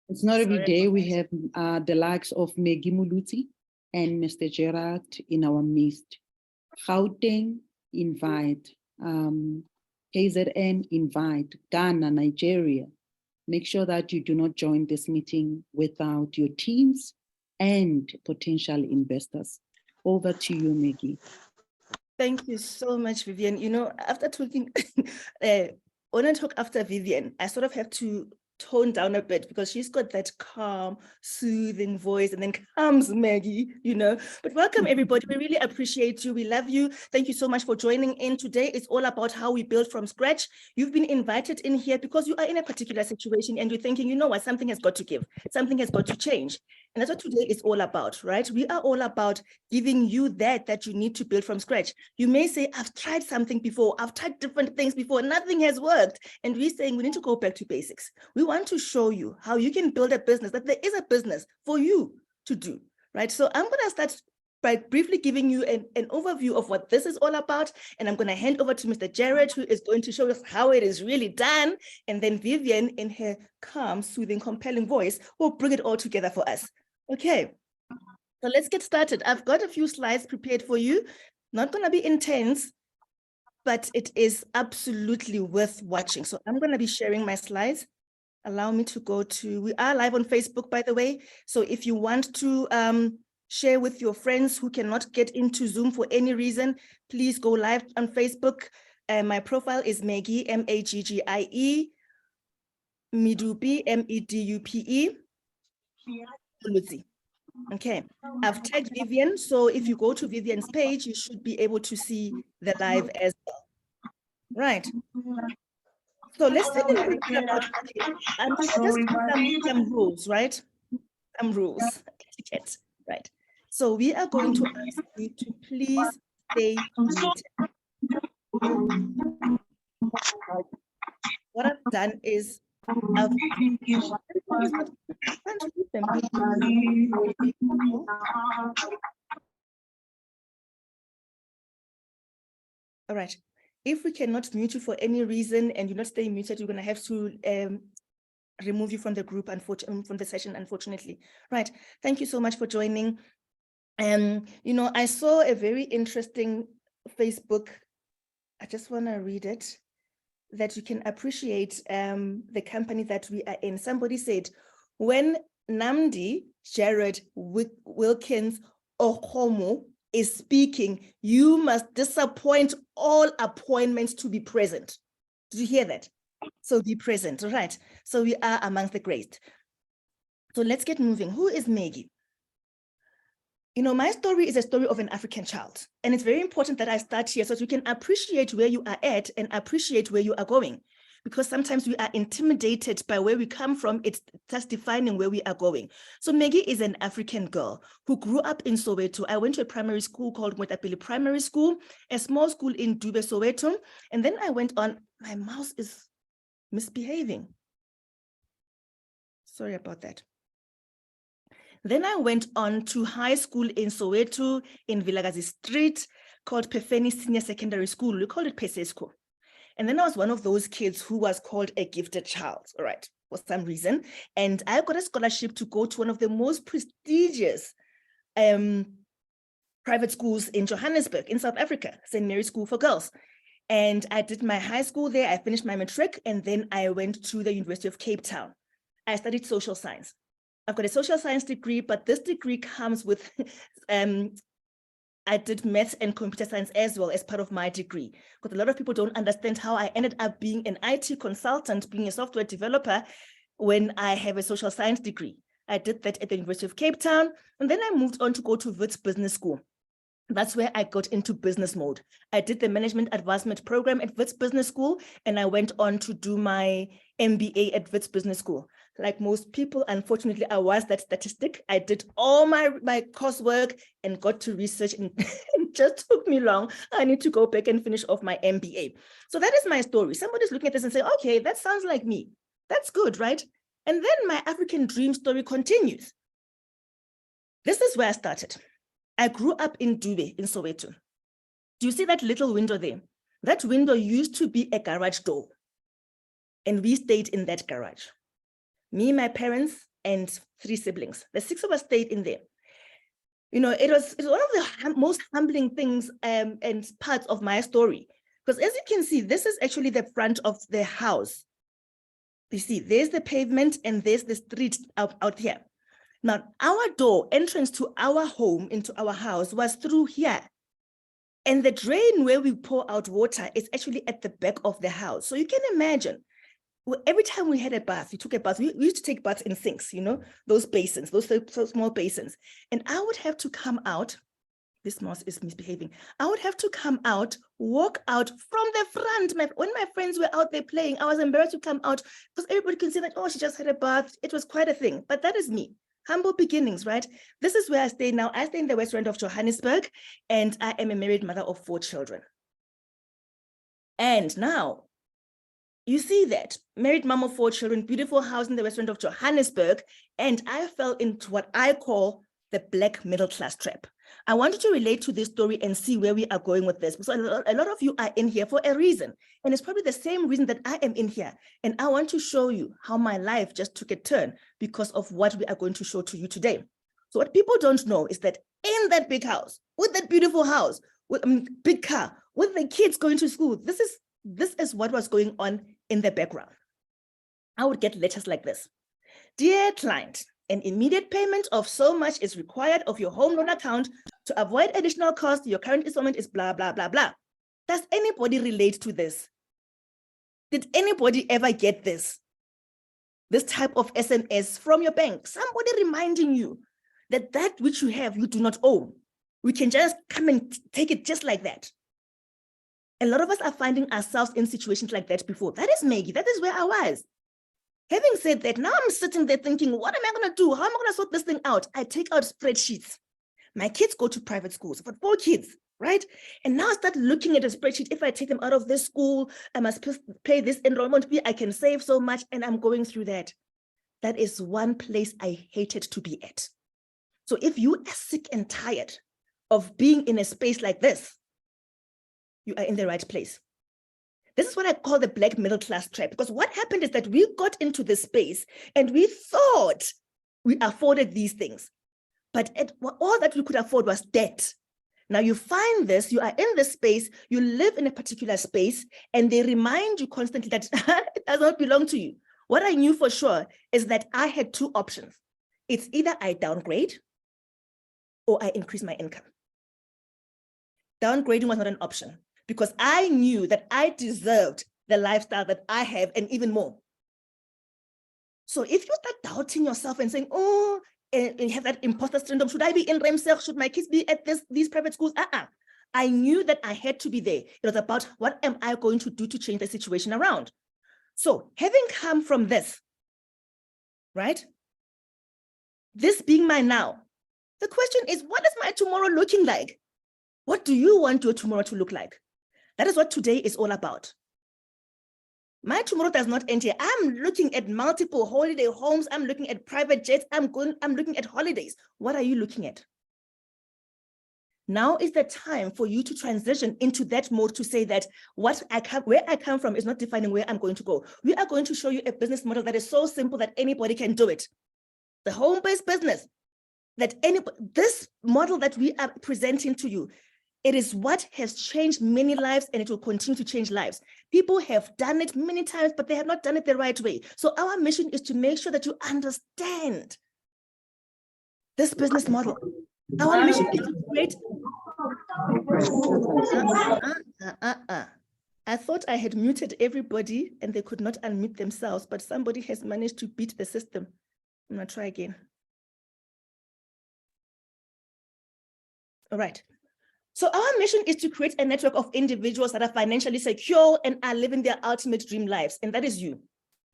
It's not every day we have the likes of Maggie Muluti and Mr. Jarrod in our midst. Gauteng, invite. KZN, invite. Ghana, Nigeria. Make sure that you do not join this meeting without your teams and potential investors. Over to you, Maggie. Thank you so much, Vivian. You know, after talking, when I talk after Vivian, I sort of have to tone down a bit because she's got that calm, soothing voice, and then comes Maggie, you know. But welcome, everybody. We really appreciate you. We love you. Thank you so much for joining in today. It's all about how we build from scratch. You've been invited in here because you are in a particular situation and you're thinking, you know what, something has got to give. Something has got to change. And that's what today is all about, right? We are all about giving you that you need to build from scratch. You may say, I've tried something before. I've tried different things before. Nothing has worked. And we're saying we need to go back to basics. We want to show you how you can build a business, that there is a business for you to do, right? So I'm going to start by briefly giving you an overview of what this is all about. And I'm going to hand over to Mr. Jarrod, who is going to show us how it is really done. And then Vivian, in her calm, soothing, compelling voice, will bring it all together for us. Okay, so let's get started. I've got a few slides prepared for you. Not going to be intense, but it is absolutely worth watching. So I'm going to be sharing my slides. Allow me to go to, we are live on Facebook, by the way. So if you want to share with your friends who cannot get into Zoom for any reason, please go live on Facebook. My profile is Maggie, M-A-G-G-I-E, Medupe, M-E-D-U-P-E. Okay, I've tagged Vivian, so if you go to Vivian's page, you should be able to see the live as well. Right. So let's take a look about just some rules, right? Some rules, etiquette, right? So we are going to ask you to please stay muted. What I've done is I've all right. If we cannot mute you for any reason and you're not staying muted, you're going to have to remove you from the group, from the session, unfortunately. Right. Thank you so much for joining. You know, I saw a very interesting Facebook. I just want to read it, that you can appreciate the company that we are in. Somebody said, when Namdi Jarrod Wilkins Okomo is speaking, you must disappoint all appointments to be present. Did you hear that? So be present, right? So we are amongst the great. So let's get moving. Who is Maggie? You know, my story is a story of an African child. And it's very important that I start here so that you can appreciate where you are at and appreciate where you are going. Because sometimes we are intimidated by where we come from. It's just defining where we are going. So Maggie is an African girl who grew up in Soweto. I went to a primary school called Mwetapili Primary School, a small school in Dube, Soweto. And then I went on, my mouse is misbehaving. Sorry about that. Then I went on to high school in Soweto in Vilakazi Street called Pefeni Senior Secondary School. We called it Pesesco. And then I was one of those kids who was called a gifted child, all right, for some reason. And I got a scholarship to go to one of the most prestigious private schools in Johannesburg, in South Africa, St. Mary's School for Girls. And I did my high school there. I finished my matric, and then I went to the University of Cape Town. I studied social science. I've got a social science degree, but this degree comes with, I did maths and computer science as well as part of my degree. Because a lot of people don't understand how I ended up being an IT consultant, being a software developer when I have a social science degree. I did that at the University of Cape Town, and then I moved on to go to Wits Business School. That's where I got into business mode. I did the management advancement program at Wits Business School, and I went on to do my MBA at Wits Business School. Like most people, unfortunately, I was that statistic. I did all my coursework and got to research, and it just took me long. I need to go back and finish off my MBA. So that is my story. Somebody's looking at this and say, okay, that sounds like me. That's good, right? And then my African dream story continues. This is where I started. I grew up in Dube, in Soweto. Do you see that little window there? That window used to be a garage door, and we stayed in that garage. Me, my parents, and 3 siblings. The 6 of us stayed in there. You know, it was one of the most humbling things and parts of my story. Because as you can see, this is actually the front of the house. You see, there's the pavement and there's the street out here. Now, our door entrance to our home, into our house, was through here. And the drain where we pour out water is actually at the back of the house. So you can imagine, every time we had a bath, we took a bath, we used to take baths in sinks, you know, those basins, those so small basins. And I would have to come out, this mouse is misbehaving. I would have to come out, walk out from the front. When my friends were out there playing, I was embarrassed to come out because everybody can see that, oh, she just had a bath. It was quite a thing, but that is me. Humble beginnings, right? This is where I stay now. I stay in the West Rand of Johannesburg, and I am a married mother of 4 children. And now, you see that, married mom of 4 children, beautiful house in the West Rand of Johannesburg, and I fell into what I call the black middle class trap. I wanted to relate to this story and see where we are going with this, because a lot of you are in here for a reason, and it's probably the same reason that I am in here. And I want to show you how my life just took a turn because of what we are going to show to you today. So what people don't know is that in that big house, with that beautiful house, with big car, with the kids going to school, this is what was going on in the background. I would get letters like this. Dear client, an immediate payment of so much is required of your home loan account to avoid additional costs. Your current installment is blah, blah, blah, blah. Does anybody relate to this? Did anybody ever get this? This type of SMS from your bank, somebody reminding you that that which you have, you do not own. We can just come and take it just like that. A lot of us are finding ourselves in situations like that before. That is Maggie, that is where I was. Having said that, now I'm sitting there thinking, what am I going to do? How am I going to sort this thing out? I take out spreadsheets. My kids go to private schools. I've got 4 kids, right? And now I start looking at a spreadsheet. If I take them out of this school, I must pay this enrollment fee. I can save so much, and I'm going through that. That is one place I hated to be at. So if you are sick and tired of being in a space like this, you are in the right place. This is what I call the black middle class trap, because what happened is that we got into this space and we thought we afforded these things, but all that we could afford was debt. Now you find this, you are in this space, you live in a particular space, and they remind you constantly that it does not belong to you. What I knew for sure is that I had 2 options. It's either I downgrade or I increase my income. Downgrading was not an option, because I knew that I deserved the lifestyle that I have and even more. So if you start doubting yourself and saying, oh, and you have that imposter syndrome, should I be in Remsel? Should my kids be at these private schools? I knew that I had to be there. It was about, what am I going to do to change the situation around? So having come from this, right? This being my now, the question is, what is my tomorrow looking like? What do you want your tomorrow to look like? That is what today is all about. My tomorrow does not end here. I'm looking at multiple holiday homes. I'm looking at private jets. I'm looking at holidays. What are you looking at? Now is the time for you to transition into that mode to say that where I come from is not defining where I'm going to go. We are going to show you a business model that is so simple that anybody can do it. The home-based business, this model that we are presenting to you, it is what has changed many lives, and it will continue to change lives. People have done it many times, but they have not done it the right way. So our mission is to make sure that you understand this business model. Our mission is to create. I thought I had muted everybody and they could not unmute themselves, but somebody has managed to beat the system. I'm gonna try again. All right. So our mission is to create a network of individuals that are financially secure and are living their ultimate dream lives. And that is you.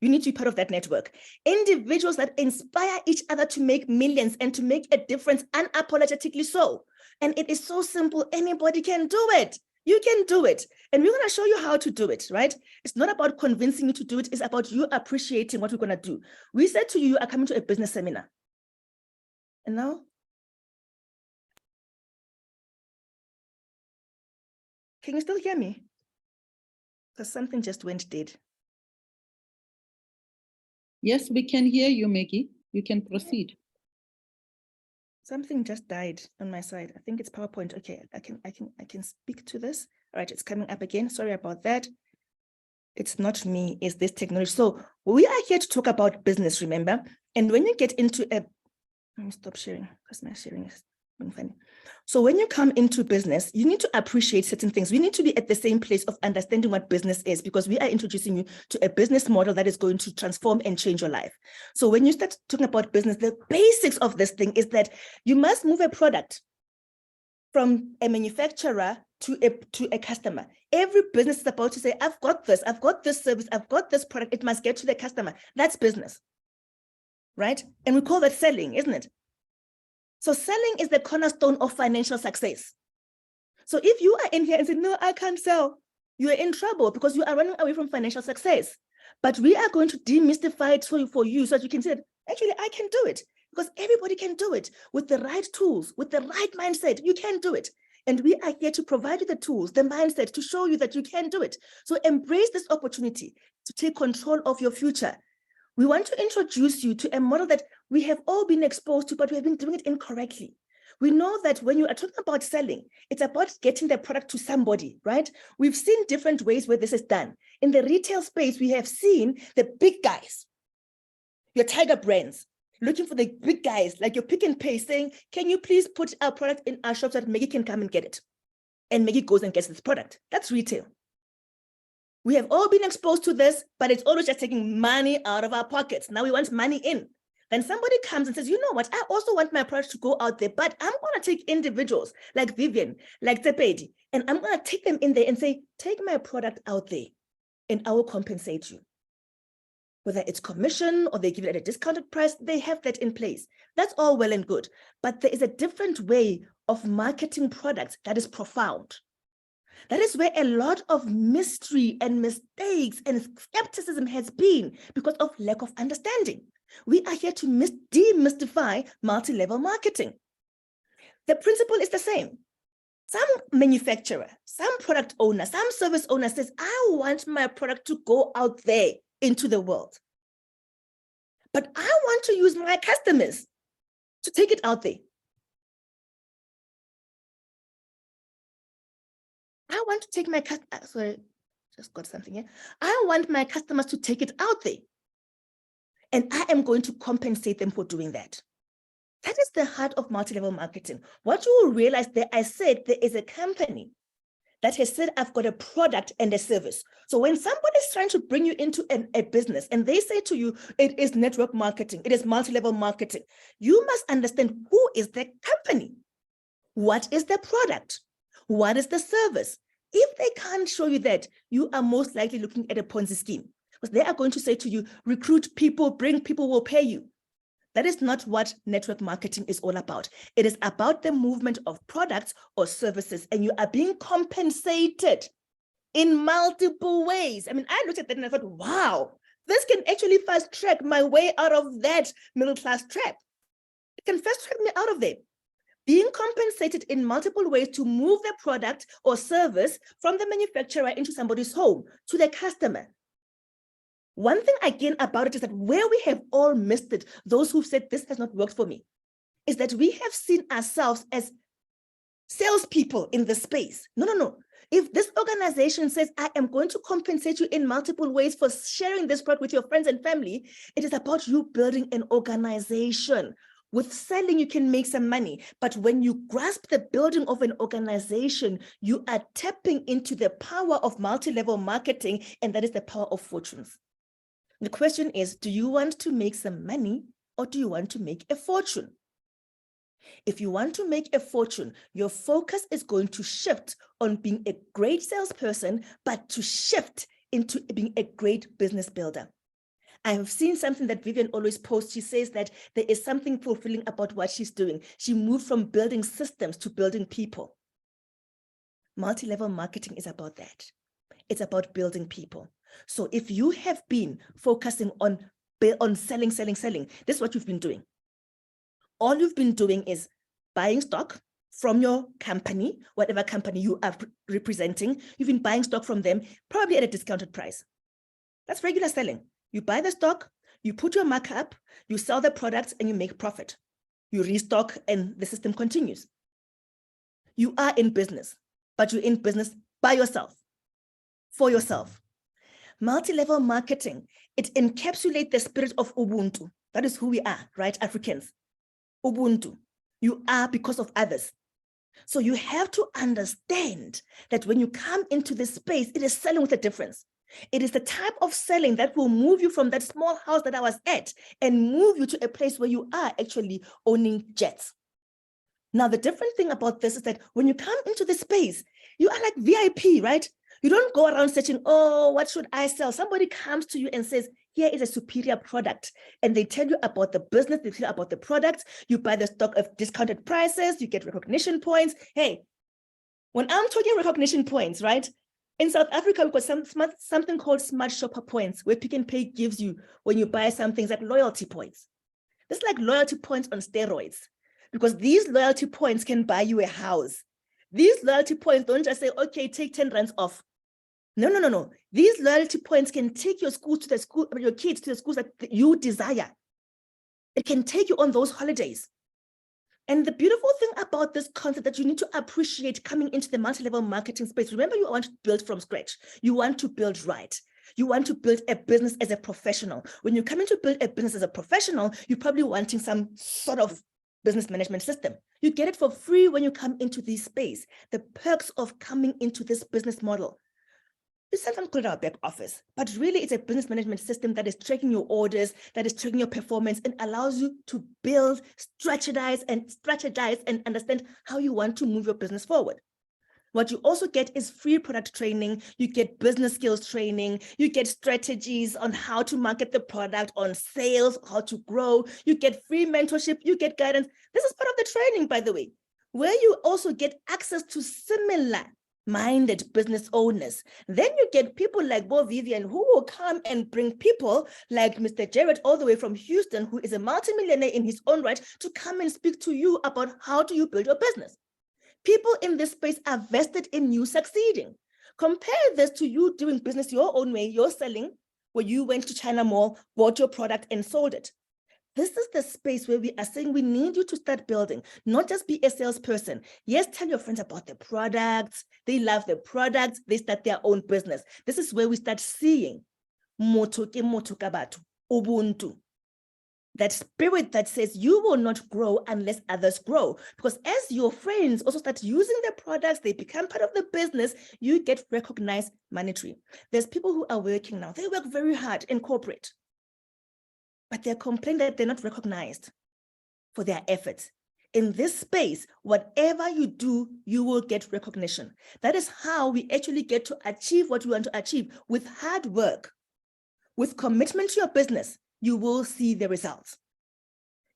You need to be part of that network. Individuals that inspire each other to make millions and to make a difference unapologetically so. And it is so simple. Anybody can do it. You can do it. And we're going to show you how to do it, right? It's not about convincing you to do it. It's about you appreciating what we're going to do. We said to you, you are coming to a business seminar. And now, can you still hear me? Because something just went dead. Yes, we can hear you, Maggie. You can proceed. Something just died on my side. I think it's PowerPoint. Okay, I can speak to this. All right, it's coming up again. Sorry about that. It's not me, it's this technology. So we are here to talk about business, remember? And when you get into let me stop sharing because my sharing is being funny. So when you come into business, you need to appreciate certain things. We need to be at the same place of understanding what business is, because we are introducing you to a business model that is going to transform and change your life. So when you start talking about business, the basics of this thing is that you must move a product from a manufacturer to a customer. Every business is about to say, I've got this service, I've got this product, it must get to the customer. That's business, right? And we call that selling, isn't it? So selling is the cornerstone of financial success. So if you are in here and say, no, I can't sell, you are in trouble because you are running away from financial success. But we are going to demystify it for you so that you can say, actually, I can do it, because everybody can do it with the right tools, with the right mindset. You can do it. And we are here to provide you the tools, the mindset to show you that you can do it. So embrace this opportunity to take control of your future. We want to introduce you to a model that we have all been exposed to, but we have been doing it incorrectly. We know that when you are talking about selling, it's about getting the product to somebody, right? We've seen different ways where this is done. In the retail space, we have seen the big guys, your Tiger brands, looking for the big guys, like your Pick and Pay, saying, can you please put our product in our shop so that Maggie can come and get it? And Maggie goes and gets this product. That's retail. We have all been exposed to this, but it's always just taking money out of our pockets. Now we want money in. Then somebody comes and says, you know what, I also want my product to go out there, but I'm going to take individuals like Vivian, like Tepedi, and I'm going to take them in there and say, take my product out there and I will compensate you. Whether it's commission or they give it at a discounted price, they have that in place. That's all well and good. But there is a different way of marketing products that is profound. That is where a lot of mystery and mistakes and skepticism has been because of lack of understanding. We are here to demystify multi-level marketing. The principle is the same. Some manufacturer, some product owner, some service owner says, I want my product to go out there into the world. But I want to use my customers to take it out there. I want to take my sorry, just got something here. I want my customers to take it out there. And I am going to compensate them for doing that. That is the heart of multi-level marketing. What you will realize that I said there is a company that has said, I've got a product and a service. So when somebody is trying to bring you into a business and they say to you, it is network marketing, it is multi-level marketing, you must understand who is the company, what is the product, what is the service. If they can't show you that, you are most likely looking at a Ponzi scheme, because they are going to say to you, recruit people, bring people, will pay you. That is not what network marketing is all about. It is about the movement of products or services, and you are being compensated in multiple ways. I mean, I looked at that and I thought, wow, this can actually fast track my way out of that middle-class trap. It can fast track me out of there. Being compensated in multiple ways to move the product or service from the manufacturer into somebody's home to the customer. One thing again about it is that where we have all missed it, those who've said this has not worked for me, is that we have seen ourselves as salespeople in the space. No. If this organization says, I am going to compensate you in multiple ways for sharing this product with your friends and family, it is about you building an organization. With selling, you can make some money, but when you grasp the building of an organization, you are tapping into the power of multi-level marketing, and that is the power of fortunes. The question is, do you want to make some money or do you want to make a fortune? If you want to make a fortune, your focus is going to shift on being a great salesperson, but to shift into being a great business builder. I have seen something that Vivian always posts. She says that there is something fulfilling about what she's doing. She moved from building systems to building people. Multi-level marketing is about that. It's about building people. So if you have been focusing on selling, this is what you've been doing. All you've been doing is buying stock from your company, whatever company you are representing. You've been buying stock from them, probably at a discounted price. That's regular selling. You buy the stock, You put your markup, you sell the products, and you make profit. You restock, and the system continues. You are in business, but you're in business by yourself, for yourself. Multi-level marketing, it encapsulates the spirit of Ubuntu. That is who we are, right, Africans? Ubuntu. You are because of others. So you have to understand that when you come into this space, it is selling with a difference. It is the type of selling that will move you from that small house that I was at and move you to a place where you are actually owning jets. Now, the different thing about this is that when you come into this space, you are like VIP, right? You don't go around searching, oh, what should I sell? Somebody comes to you and says, here is a superior product. And they tell you about the business, they tell you about the product. You buy the stock at discounted prices, you get recognition points. Hey, when I'm talking recognition points, right? In South Africa, we've got something called Smart Shopper points, where Pick n Pay gives you when you buy some things like loyalty points. It's like loyalty points on steroids, because these loyalty points can buy you a house. These loyalty points don't just say, okay, take 10 rands off. No. These loyalty points can take your your kids to the schools that you desire. It can take you on those holidays. And the beautiful thing about this concept that you need to appreciate coming into the multi-level marketing space, remember, you want to build from scratch. You want to build right. You want to build a business as a professional. When you come in to build a business as a professional, you're probably wanting some sort of business management system. You get it for free when you come into this space. The perks of coming into this business model. We sometimes call it our back office, but really it's a business management system that is tracking your orders, that is tracking your performance, and allows you to build, strategize and understand how you want to move your business forward. What you also get is free product training. You get business skills training. You get strategies on how to market the product, on sales, how to grow. You get free mentorship. You get guidance. This is part of the training, by the way, where you also get access to similar minded business owners. Then you get people like Bo Vivian, who will come and bring people like Mr. Jarrod all the way from Houston, who is a multimillionaire in his own right, to come and speak to you about how do you build your business. People in this space are vested in you succeeding. Compare this to you doing business your own way, you're selling, where you went to China Mall, bought your product and sold it. This is the space where we are saying we need you to start building, not just be a salesperson. Yes, tell your friends about the products. They love the products. They start their own business. This is where we start seeing Ubuntu. That spirit that says you will not grow unless others grow. Because as your friends also start using the products, they become part of the business, you get recognized monetary. There's people who are working now. They work very hard in corporate, but they're complaining that they're not recognized for their efforts. In this space, whatever you do, you will get recognition. That is how we actually get to achieve what we want to achieve. With hard work, with commitment to your business, you will see the results.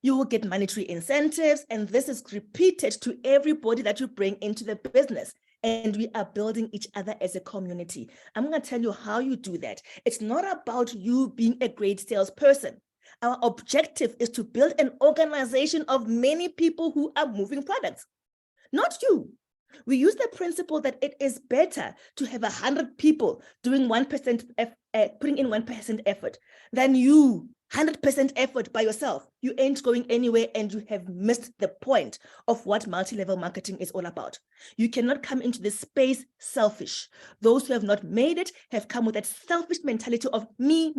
You will get monetary incentives, and this is repeated to everybody that you bring into the business. And we are building each other as a community. I'm going to tell you how you do that. It's not about you being a great salesperson. Our objective is to build an organization of many people who are moving products, not you. We use the principle that it is better to have 100 people doing 1%, putting in 1% effort than you 100% effort by yourself. You ain't going anywhere, and you have missed the point of what multi-level marketing is all about. You cannot come into this space selfish. Those who have not made it have come with that selfish mentality of me.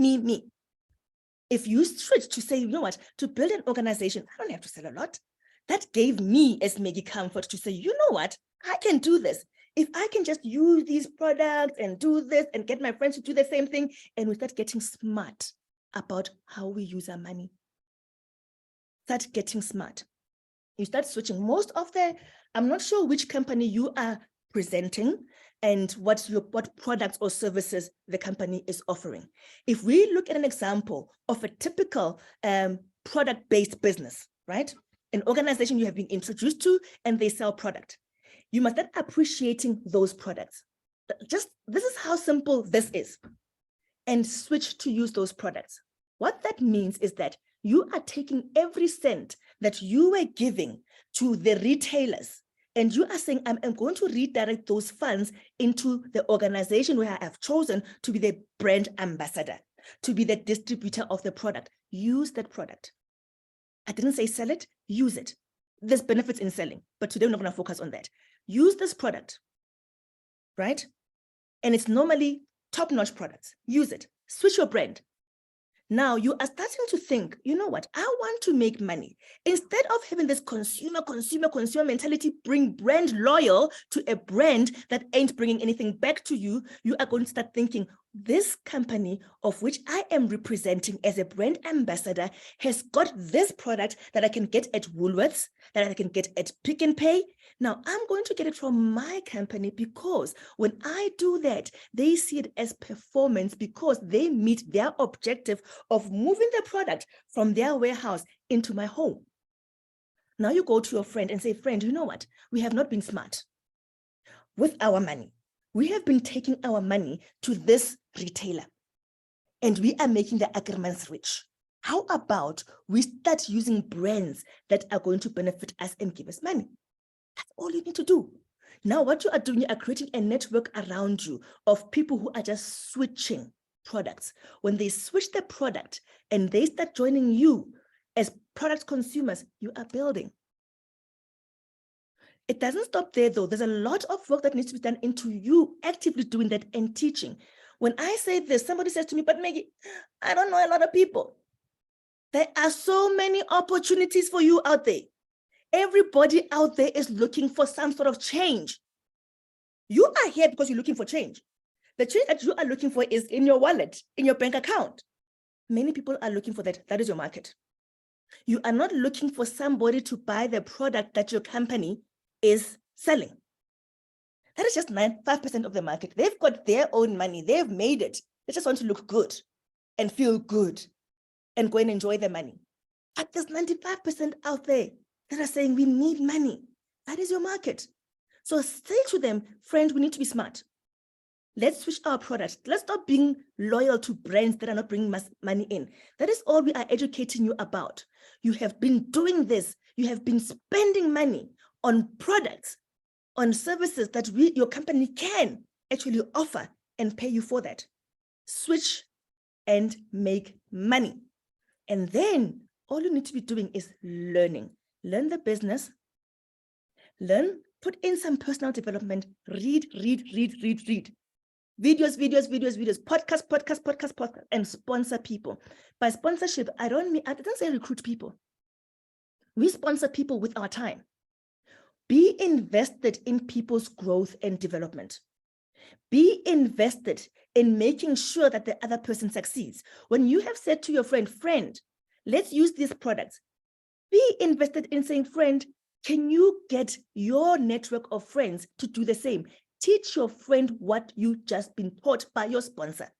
If you switch to say, you know what, to build an organization, I don't have to sell a lot. That gave me, as Maggie, comfort to say, you know what, I can do this. If I can just use these products and do this and get my friends to do the same thing, and we start getting smart about how we use our money. Start getting smart. You start switching. Most of I'm not sure which company you are presenting and what products or services the company is offering. If we look at an example of a typical product-based business, right? An organization you have been introduced to, and they sell product. You must start appreciating those products. This is how simple this is. And switch to use those products. What that means is that you are taking every cent that you were giving to the retailers, and you are saying, I'm going to redirect those funds into the organization where I have chosen to be the brand ambassador. to be the distributor of the product. Use that product. I didn't say sell it, use it. There's benefits in selling, but today we're not going to focus on that. Use this product, right? And it's normally top-notch products. Use it. Switch your brand. Now you are starting to think, you know what? I want to make money. Instead of having this consumer mentality, bring brand loyal to a brand that ain't bringing anything back to you, you are going to start thinking, this company of which I am representing as a brand ambassador has got this product that I can get at Woolworths, that I can get at Pick n Pay. Now I'm going to get it from my company because when I do that, they see it as performance because they meet their objective of moving the product from their warehouse into my home. Now you go to your friend and say, friend, you know what? We have not been smart with our money. We have been taking our money to this retailer and we are making the agreements rich. How about we start using brands that are going to benefit us and give us money? That's all you need to do. Now what you are doing, you are creating a network around you of people who are just switching products. When they switch the product and they start joining you as product consumers, you are building. It doesn't stop there though. There's a lot of work that needs to be done into you actively doing that and teaching. When I say this, somebody says to me, but Maggie, I don't know a lot of people. There are so many opportunities for you out there. Everybody out there is looking for some sort of change. You are here because you're looking for change. The change that you are looking for is in your wallet, in your bank account. Many people are looking for that. That is your market. You are not looking for somebody to buy the product that your company is selling. That is just 5% of the market. They've got their own money. They've made it. They just want to look good and feel good and go and enjoy the money. But there's 95% out there that are saying we need money. That is your market. So say to them, friend, we need to be smart. Let's switch our products. Let's stop being loyal to brands that are not bringing money in. That is all we are educating you about. You have been doing this. You have been spending money on products, on services that your company can actually offer and pay you for that. Switch and make money. And then all you need to be doing is learning. Learn the business, put in some personal development, read. Videos, podcast, and sponsor people. By sponsorship, I didn't say recruit people. We sponsor people with our time. Be invested in people's growth and development. Be invested in making sure that the other person succeeds. When you have said to your friend, let's use these products, be invested in saying, friend, can you get your network of friends to do the same? Teach your friend what you just been taught by your sponsor.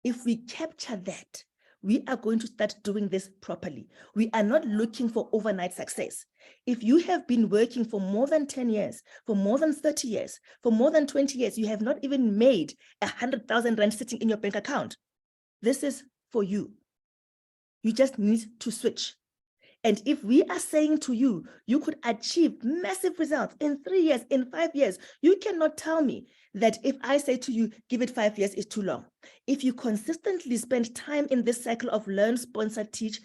If we capture that, we are going to start doing this properly. We are not looking for overnight success. If you have been working for more than 10 years, for more than 30 years, for more than 20 years, you have not even made 100,000 rand sitting in your bank account. This is for you. You just need to switch. And if we are saying to you, you could achieve massive results in 3 years, in 5 years, you cannot tell me that if I say to you, give it 5 years is too long. If you consistently spend time in this cycle of learn, sponsor, teach,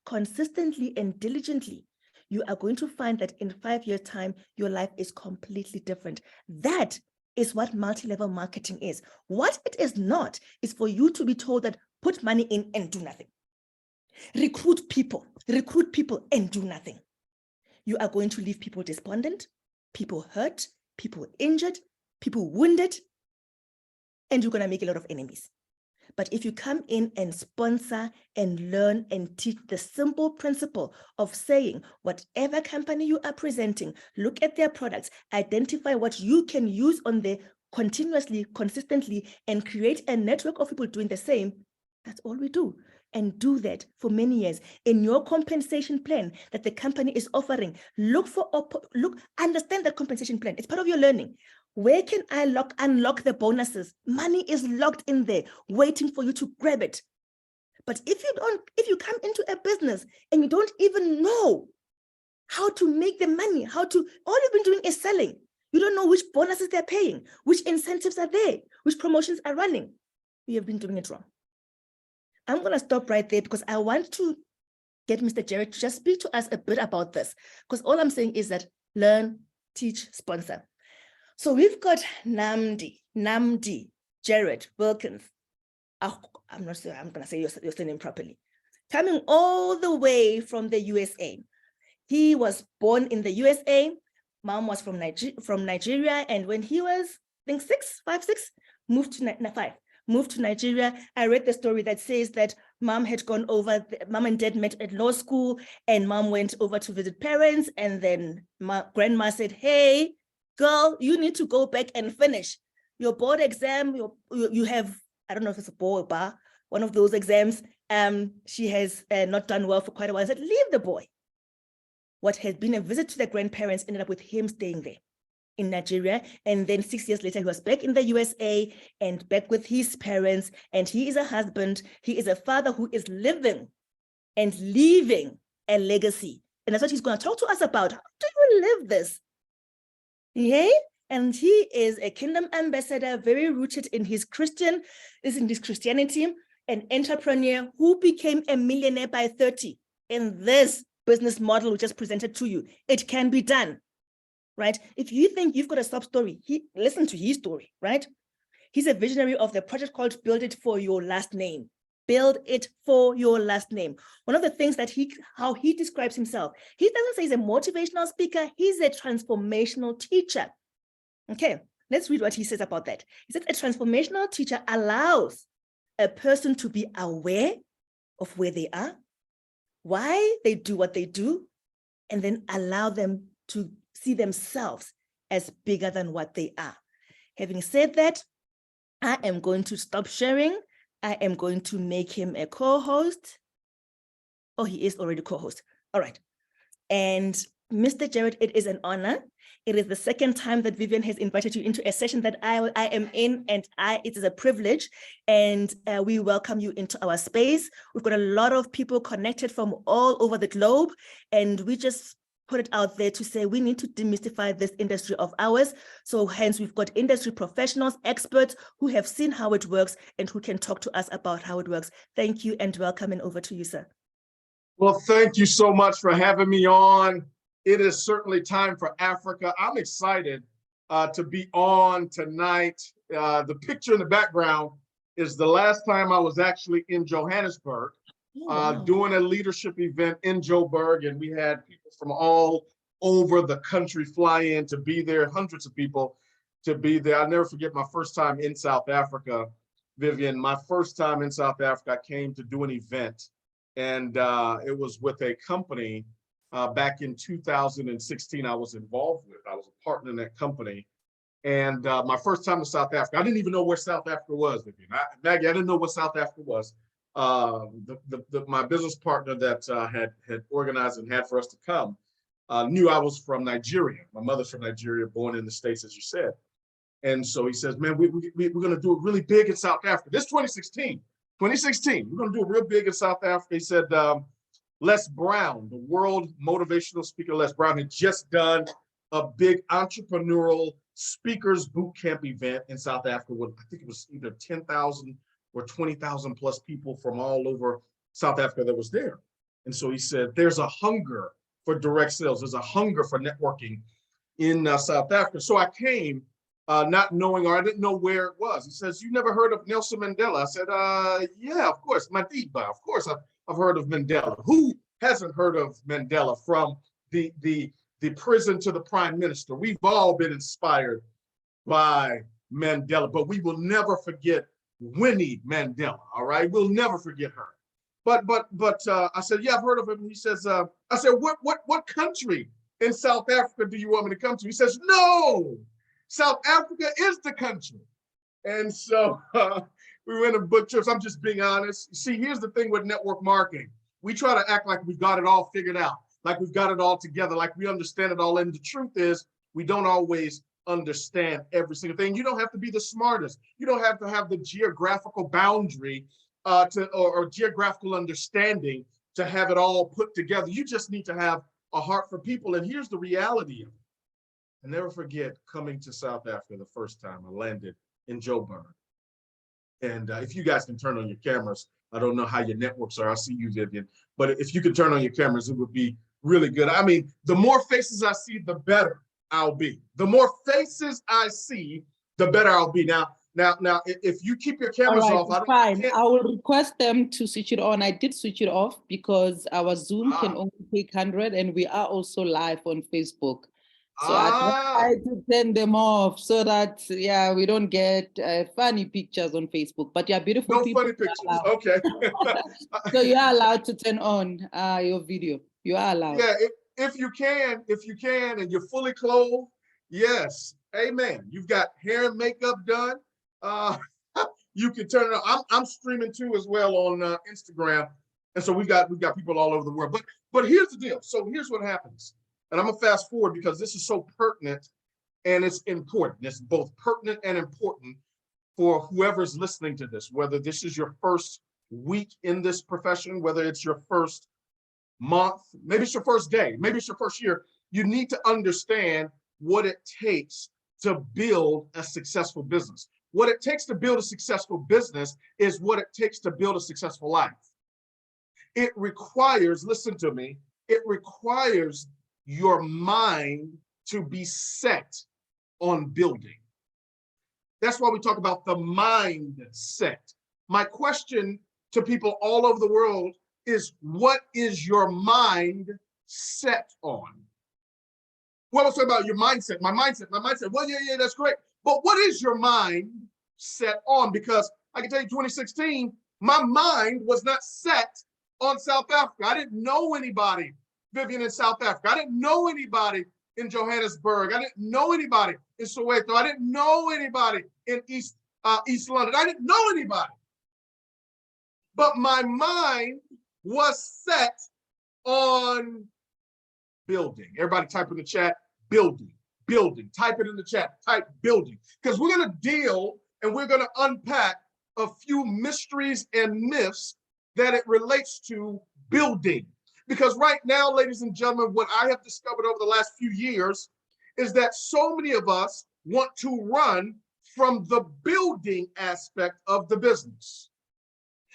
consistently and diligently, you are going to find that in 5 years' time, your life is completely different. That is what multi-level marketing is. What it is not is for you to be told that put money in and do nothing. Recruit people and do nothing. You are going to leave people despondent, people hurt, people injured, people wounded, and you're going to make a lot of enemies. But if you come in and sponsor and learn and teach the simple principle of saying, whatever company you are presenting, look at their products, identify what you can use on there continuously, consistently, and create a network of people doing the same, that's all we do. And do that for many years. In your compensation plan that the company is offering, understand that compensation plan. It's part of your learning. Where can I unlock the bonuses? Money is locked in there, waiting for you to grab it. But if you come into a business and you don't even know how to make the money, all you've been doing is selling. You don't know which bonuses they're paying, which incentives are there, which promotions are running. you have been doing it wrong. I'm going to stop right there because I want to get Mr. Jarrod to just speak to us a bit about this, because all I'm saying is that learn, teach, sponsor. So we've got Namdi, Jarrod Wilkins. I'm not sure I'm going to say your surname properly. Coming all the way from the USA. He was born in the USA. Mom was from Nigeria. And when he was, I think 6, moved to Nigeria. I read the story that says that mom had gone over, mom and dad met at law school, and mom went over to visit parents. And then grandma said, hey, girl, you need to go back and finish your board exam. You have, I don't know if it's a board or bar, one of those exams. She has not done well for quite a while. I said, leave the boy. What had been a visit to the grandparents ended up with him staying there in Nigeria. And then 6 years later, he was back in the USA and back with his parents. And he is a husband. He is a father who is living and leaving a legacy. And that's what he's going to talk to us about. How do you live this? Okay? And he is a kingdom ambassador, very rooted in his Christianity, an entrepreneur who became a millionaire by 30 in this business model we just presented to you. It can be done, right? If you think you've got a sub story, listen to his story, right? He's a visionary of the project called Build It For Your Last Name. Build it for your last name. One of the things that how he describes himself, he doesn't say he's a motivational speaker, he's a transformational teacher. Okay, let's read what he says about that. He said a transformational teacher allows a person to be aware of where they are, why they do what they do, and then allow them to see themselves as bigger than what they are. Having said that, I am going to stop sharing. I am going to make him a co-host. Oh, he is already co-host. All right. And Mr. Jarrod, it is an honor. It is the second time that Vivian has invited you into a session that I am in, and it is a privilege. And we welcome you into our space. We've got a lot of people connected from all over the globe, and we just put it out there to say we need to demystify this industry of ours. So hence we've got industry professionals, experts who have seen how it works and who can talk to us about how it works. Thank you and welcome, and over to you, sir. Well, thank you so much for having me on. It is certainly time for Africa. I'm excited to be on tonight. The picture in the background is the last time I was actually in Johannesburg, doing a leadership event in Joburg, and we had people from all over the country fly in to be there, hundreds of people to be there. I'll never forget my first time in South Africa, Vivian. My first time in South Africa, I came to do an event, and it was with a company back in 2016 I was involved with. I was a partner in that company. And my first time in South Africa, I didn't even know where South Africa was, Vivian. Maggie, I didn't know what South Africa was. My business partner that had organized and had for us to come knew I was from Nigeria. My mother's from Nigeria, born in the States, as you said. And so he says, man, we're going to do it really big in South Africa. This 2016, we're going to do it real big in South Africa. He said, Les Brown, the world motivational speaker, Les Brown, had just done a big entrepreneurial speakers boot camp event in South Africa with, I think it was either 10,000 or 20,000 plus people from all over South Africa that was there. And so he said, there's a hunger for direct sales. There's a hunger for networking in South Africa. So I came not knowing, or I didn't know where it was. He says, you never heard of Nelson Mandela? I said, yeah, of course, Madiba, of course I've heard of Mandela. Who hasn't heard of Mandela? From the prison to the prime minister. We've all been inspired by Mandela, but we will never forget Winnie Mandela, all right? We'll never forget her. But I said, yeah, I've heard of him. He says, I said, what country in South Africa do you want me to come to? He says, no, South Africa is the country. And so we went and booked trips. I'm just being honest. See, here's the thing with network marketing. We try to act like we've got it all figured out, like we've got it all together, like we understand it all. And the truth is, we don't always understand every single thing. You don't have to be the smartest. You don't have to have the geographical boundary or geographical understanding to have it all put together. You just need to have a heart for people. And here's the reality of it. I never forget coming to South Africa the first time I landed in Joburg. And if you guys can turn on your cameras, I don't know how your networks are. I see you, Vivian. But if you can turn on your cameras, it would be really good. I mean, the more faces I see, the better I'll be. The more faces I see, the better I'll be. Now, if you keep your cameras All right, off, fine. I will request them to switch it on. I did switch it off because our Zoom can only take 100, and we are also live on Facebook. So I try to turn them off so that, yeah, we don't get funny pictures on Facebook. But yeah, beautiful no people. funny pictures. Okay. So you are allowed to turn on your video. You are allowed. Yeah, if you can, and you're fully clothed, yes, amen. You've got hair and makeup done. You can turn it on. I'm streaming too as well on Instagram, and so we got people all over the world. But here's the deal. So here's what happens, and I'm gonna fast forward because this is so pertinent and it's important. It's both pertinent and important for whoever's listening to this, whether this is your first week in this profession, whether it's your first month, maybe it's your first day, maybe it's your first year. You need to understand what it takes to build a successful business. What it takes to build a successful business is what it takes to build a successful life. It requires, listen to me, it requires your mind to be set on building. That's why we talk about the mindset. My question to people all over the world is, what is your mind set on? Well, let's talk about your mindset, my mindset. Well, yeah, that's great. But what is your mind set on? Because I can tell you 2016, my mind was not set on South Africa. I didn't know anybody, Vivian, in South Africa. I didn't know anybody in Johannesburg. I didn't know anybody in Soweto. I didn't know anybody in East London. I didn't know anybody. But my mind was set on building. Everybody type in the chat, building. Type it in the chat, type building. Because we're going to deal and we're going to unpack a few mysteries and myths that it relates to building. Because right now, ladies and gentlemen, what I have discovered over the last few years is that so many of us want to run from the building aspect of the business.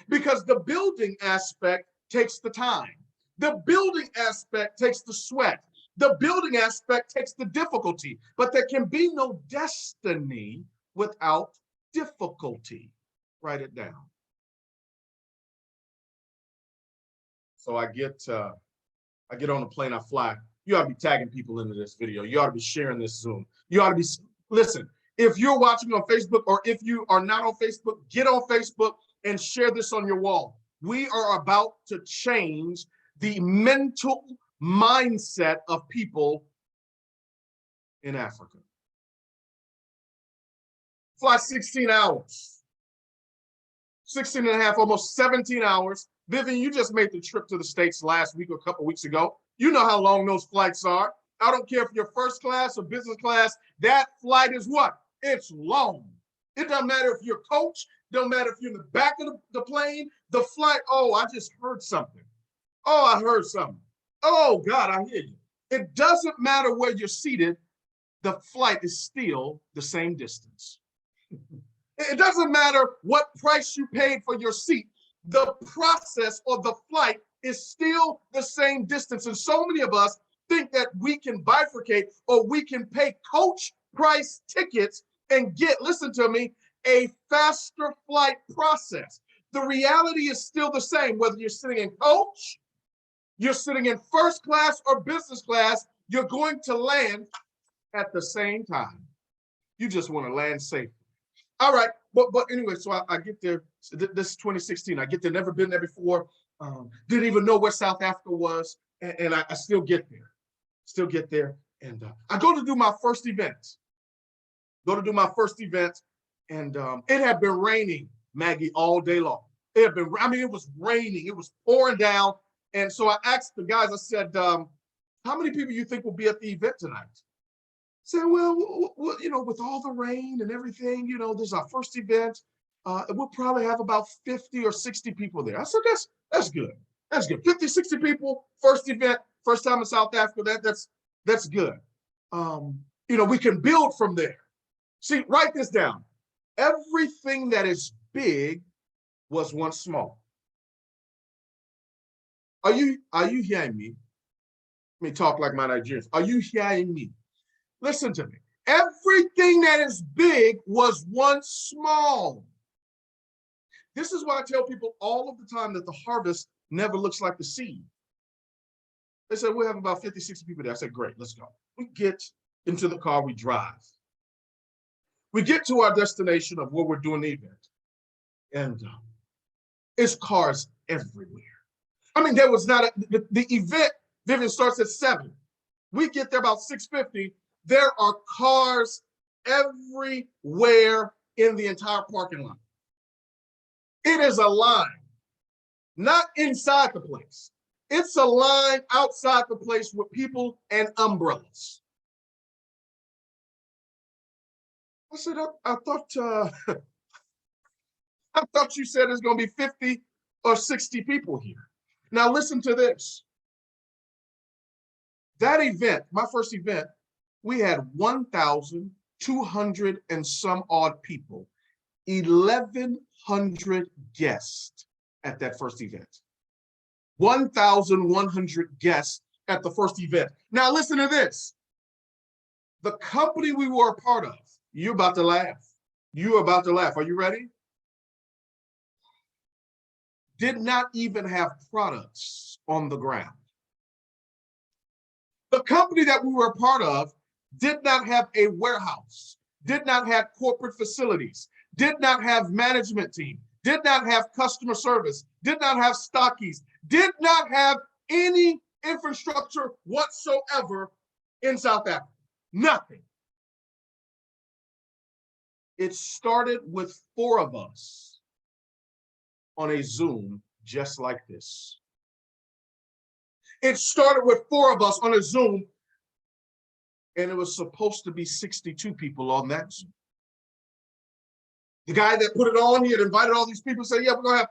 Because the building aspect takes the time. The building aspect takes the sweat. The building aspect takes the difficulty. But there can be no destiny without difficulty. Write it down. So I get on the plane, I fly. You ought to be tagging people into this video. You ought to be sharing this Zoom. You ought to be, listen, if you're watching on Facebook or if you are not on Facebook, get on Facebook and share this on your wall. We are about to change the mental mindset of people in Africa. Fly 16 hours, 16 and a half, almost 17 hours. Vivian, you just made the trip to the States last week or a couple of weeks ago. You know how long those flights are. I don't care if you're first class or business class, that flight is what? It's long. It doesn't matter if you're coach, don't matter if you're in the back of the plane, the flight, oh, I just heard something. Oh, I heard something. Oh, God, I hear you. It doesn't matter where you're seated, the flight is still the same distance. It doesn't matter what price you paid for your seat, the process or the flight is still the same distance. And so many of us think that we can bifurcate or we can pay coach price tickets and get, listen to me, a faster flight process. The reality is still the same, whether you're sitting in coach, you're sitting in first class or business class, you're going to land at the same time. You just want to land safely. All right, but anyway, so I get there. This is 2016. I get there, never been there before. Didn't even know where South Africa was, and I still get there. And I go to do my first event. And it had been raining, Maggie, all day long. It had been, it was raining. It was pouring down. And so I asked the guys, I said, how many people you think will be at the event tonight? Said, well, you know, with all the rain and everything, you know, this is our first event. We'll probably have about 50 or 60 people there. I said, that's good. That's good. 50, 60 people, first event, first time in South Africa. That's good. You know, we can build from there. See, write this down. Everything that is big was once small. Are you hearing me? Let me talk like my Nigerians. Are you hearing me? Listen to me. Everything that is big was once small. This is why I tell people all of the time that the harvest never looks like the seed. They said, we have about 50, 60 people there. I said, great, let's go. We get into the car, we drive. We get to our destination of where we're doing the event. And it's cars everywhere. I mean, there was not, the event, Vivian, starts at 7. We get there about 6:50. There are cars everywhere in the entire parking lot. It is a line, not inside the place. It's a line outside the place with people and umbrellas. I said, I thought you said there's going to be 50 or 60 people here. Now listen to this. That event, my first event, we had 1,200 and some odd people, 1,100 guests at that first event. 1,100 guests at the first event. Now listen to this. The company we were a part of, you're about to laugh. You're about to laugh. Are you ready? Did not even have products on the ground. The company that we were a part of did not have a warehouse, did not have corporate facilities, did not have management team, did not have customer service, did not have stockies, did not have any infrastructure whatsoever in South Africa. Nothing. It started with 4 of us on a Zoom just like this. It started with 4 of us on a Zoom, and it was supposed to be 62 people on that Zoom. The guy that put it on, he had invited all these people, say, yeah, we're gonna have,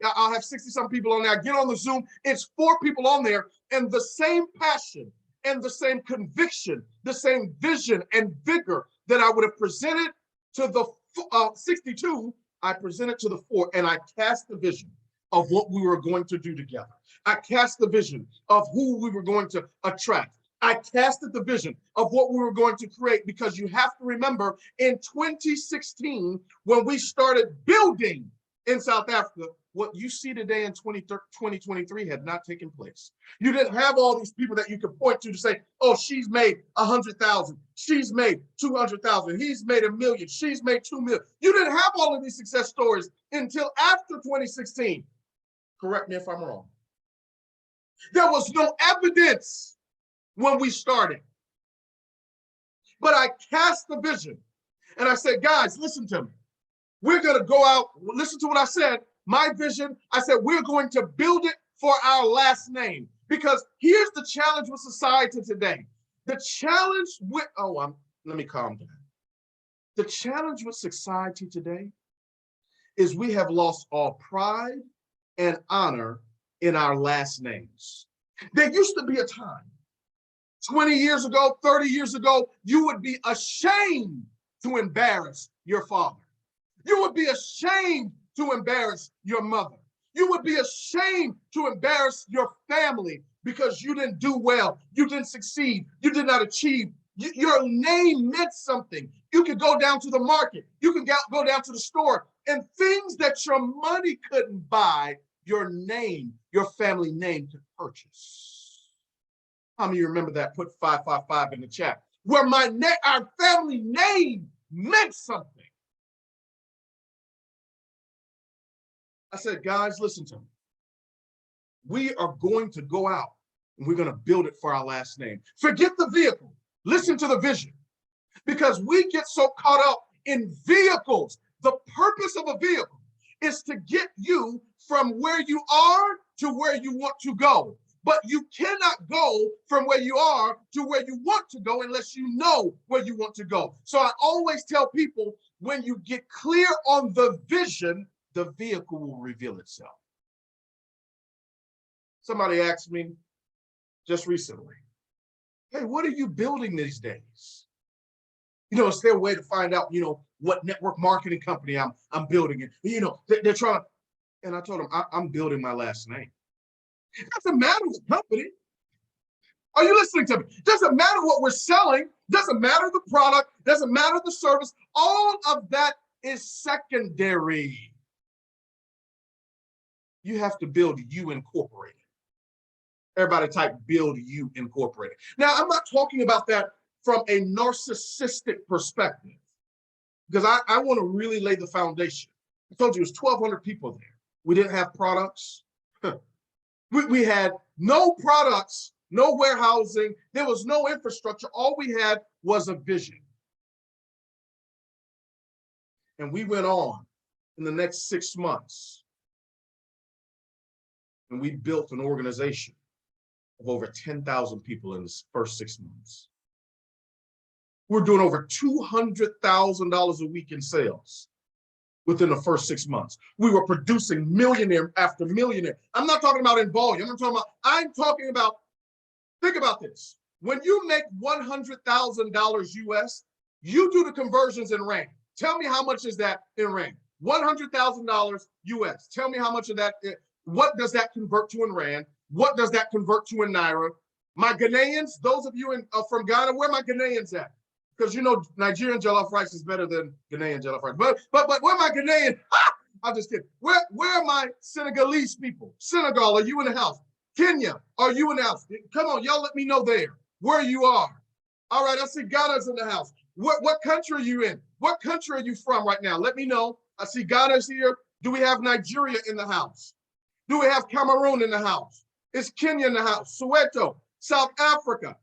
I'll have 60-some people on there. I get on the Zoom, it's 4 people on there, and the same passion and the same conviction, the same vision and vigor that I would have presented to the 62, I presented to the 4, and I cast the vision of what we were going to do together. I cast the vision of who we were going to attract. I casted the vision of what we were going to create, because you have to remember in 2016, when we started building in South Africa, what you see today in 2023 had not taken place. You didn't have all these people that you could point to say, oh, she's made 100,000, she's made 200,000, he's made $1 million, she's made 2 million. You didn't have all of these success stories until after 2016. Correct me if I'm wrong. There was no evidence when we started. But I cast the vision and I said, guys, listen to me. We're going to go out, listen to what I said. My vision, I said, we're going to build it for our last name. Because here's the challenge with society today. The challenge with, let me calm down. The challenge with society today is we have lost all pride and honor in our last names. There used to be a time, 20 years ago, 30 years ago, you would be ashamed to embarrass your father. You would be ashamed to embarrass your mother. You would be ashamed to embarrass your family because you didn't do well, you didn't succeed, you did not achieve. Your name meant something. You could go down to the market, you can go down to the store, and things that your money couldn't buy, your name, your family name could purchase. How many of you remember that? Put 555 in the chat. Where our family name meant something. I said, guys, listen to me. We are going to go out and we're going to build it for our last name. Forget the vehicle. Listen to the vision. Because we get so caught up in vehicles. The purpose of a vehicle is to get you from where you are to where you want to go. But you cannot go from where you are to where you want to go unless you know where you want to go. So I always tell people, when you get clear on the vision, the vehicle will reveal itself. Somebody asked me just recently, hey, what are you building these days? It's their way to find out, what network marketing company I'm building. And, they're trying to, and I told them, I'm building my last name. It doesn't matter the company. Are you listening to me? Doesn't matter what we're selling. Doesn't matter the product. Doesn't matter the service. All of that is secondary. You have to build you incorporated. Everybody type build you incorporated. Now, I'm not talking about that from a narcissistic perspective, because I want to really lay the foundation. I told you it was 1,200 people there. We didn't have products. We had no products, no warehousing. There was no infrastructure. All we had was a vision. And we went on in the next 6 months, and we built an organization of over 10,000 people in the first 6 months. We're doing over $200,000 a week in sales within the first 6 months. We were producing millionaire after millionaire. I'm not talking about in volume. I'm talking about, think about this. When you make $100,000 US, you do the conversions in Rand. Tell me how much is that in Rand? $100,000 US. Tell me how much of that, what does that convert to in Rand? What does that convert to in Naira? My Ghanaians, those of you from Ghana, where are my Ghanaians at? Because Nigerian jollof rice is better than Ghanaian jollof rice. But where are my Ghanaian? I'm just kidding. Where are my Senegalese people? Senegal, are you in the house? Kenya, are you in the house? Come on, y'all let me know there where you are. All right, I see Ghana's in the house. What country are you in? What country are you from right now? Let me know. I see Ghana's here. Do we have Nigeria in the house? Do we have Cameroon in the house? Is Kenya in the house? Soweto, South Africa,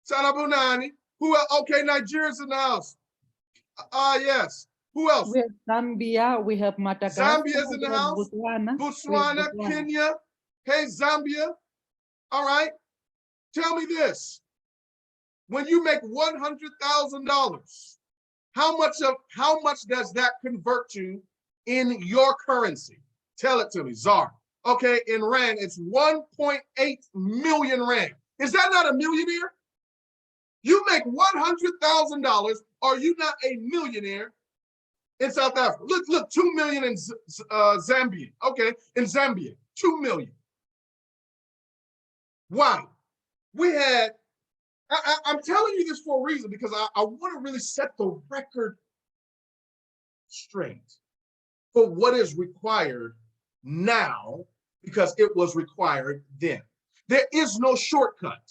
Sanabunani. Who else? Okay, Nigeria's in the house. Yes. Who else? We have Zambia, we have Madagascar. Zambia's in the house. Botswana, Kenya. Hey, Zambia. All right. Tell me this. When you make $100,000, how much does that convert to in your currency? Tell it to me, ZAR. Okay, in Rand, it's 1.8 million Rand. Is that not a millionaire? You make $100,000. Are you not a millionaire in South Africa? Look, 2 million in Zambia. Okay, in Zambia, 2 million. Wow. We had, I'm telling you this for a reason, because I want to really set the record straight for what is required now, because it was required then. There is no shortcut.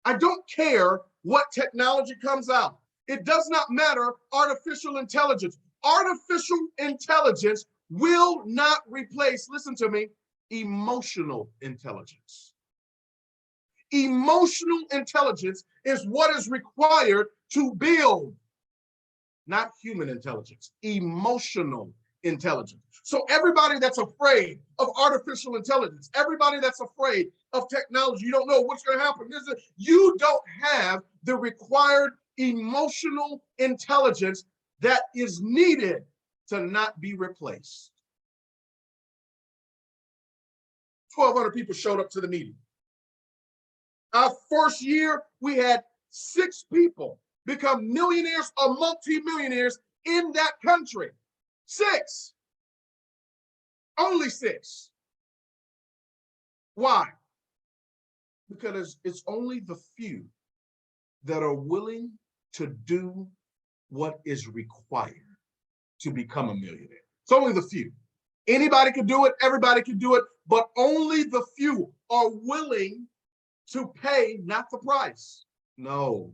I don't care what technology comes out. It does not matter artificial intelligence. Artificial intelligence will not replace, listen to me, emotional intelligence. Emotional intelligence is what is required to build, not human intelligence, emotional intelligence. So everybody that's afraid of artificial intelligence, everybody that's afraid of technology, you don't know what's going to happen. You don't have the required emotional intelligence that is needed to not be replaced. 1,200 people showed up to the meeting. Our first year, we had 6 people become millionaires or multi-millionaires in that country. 6. Only 6. Why? Because it's only the few that are willing to do what is required to become a millionaire. It's only the few. Anybody can do it, everybody can do it, but only the few are willing to pay, not the price. No,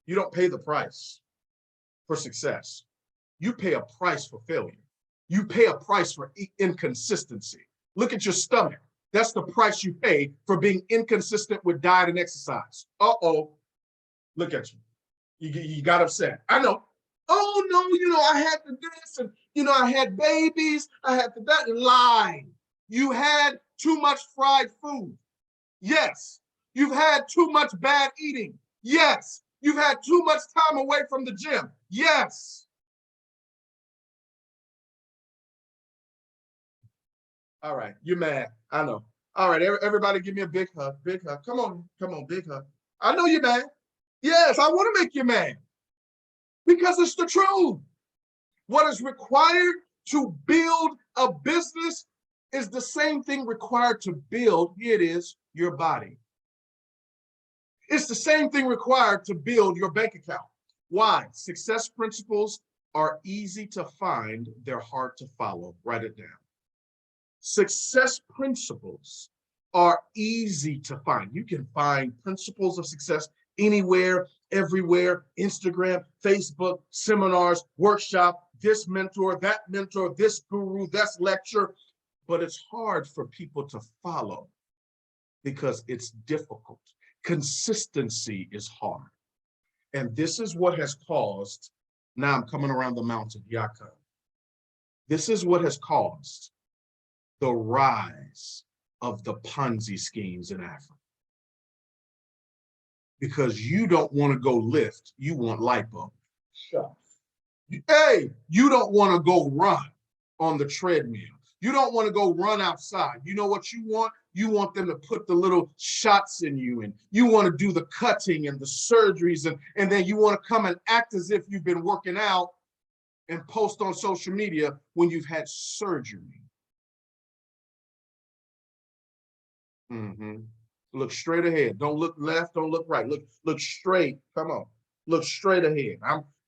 you don't pay the price for success. You pay a price for failure. You pay a price for inconsistency. Look at your stomach. That's the price you pay for being inconsistent with diet and exercise. Uh-oh, look at you. You got upset. I know. Oh no, I had to do this, and I had babies, I had to that. Lie. You had too much fried food. Yes. You've had too much bad eating. Yes. You've had too much time away from the gym. Yes. All right, you're mad. I know. All right, everybody give me a big hug. Big hug. Come on, big hug. I know you're mad. Yes, I want to make you mad because it's the truth. What is required to build a business is the same thing required to build, here it is, your body. It's the same thing required to build your bank account. Why? Success principles are easy to find, they're hard to follow. Write it down. Success principles are easy to find. You can find principles of success anywhere, everywhere, Instagram, Facebook, seminars, workshop, this mentor, this guru, this lecture, but it's hard for people to follow because it's difficult. Consistency is hard. And this is what has caused, now I'm coming around the mountain, Yaka. This is what has caused the rise of the Ponzi schemes in Africa. Because you don't want to go lift, you want lipo. Hey, you don't want to go run on the treadmill. You don't want to go run outside. You know what you want? You want them to put the little shots in you, and you want to do the cutting and the surgeries, and then you want to come and act as if you've been working out and post on social media when you've had surgery. Look straight ahead. Don't look left. Don't look right. Look straight. Come on. Look straight ahead.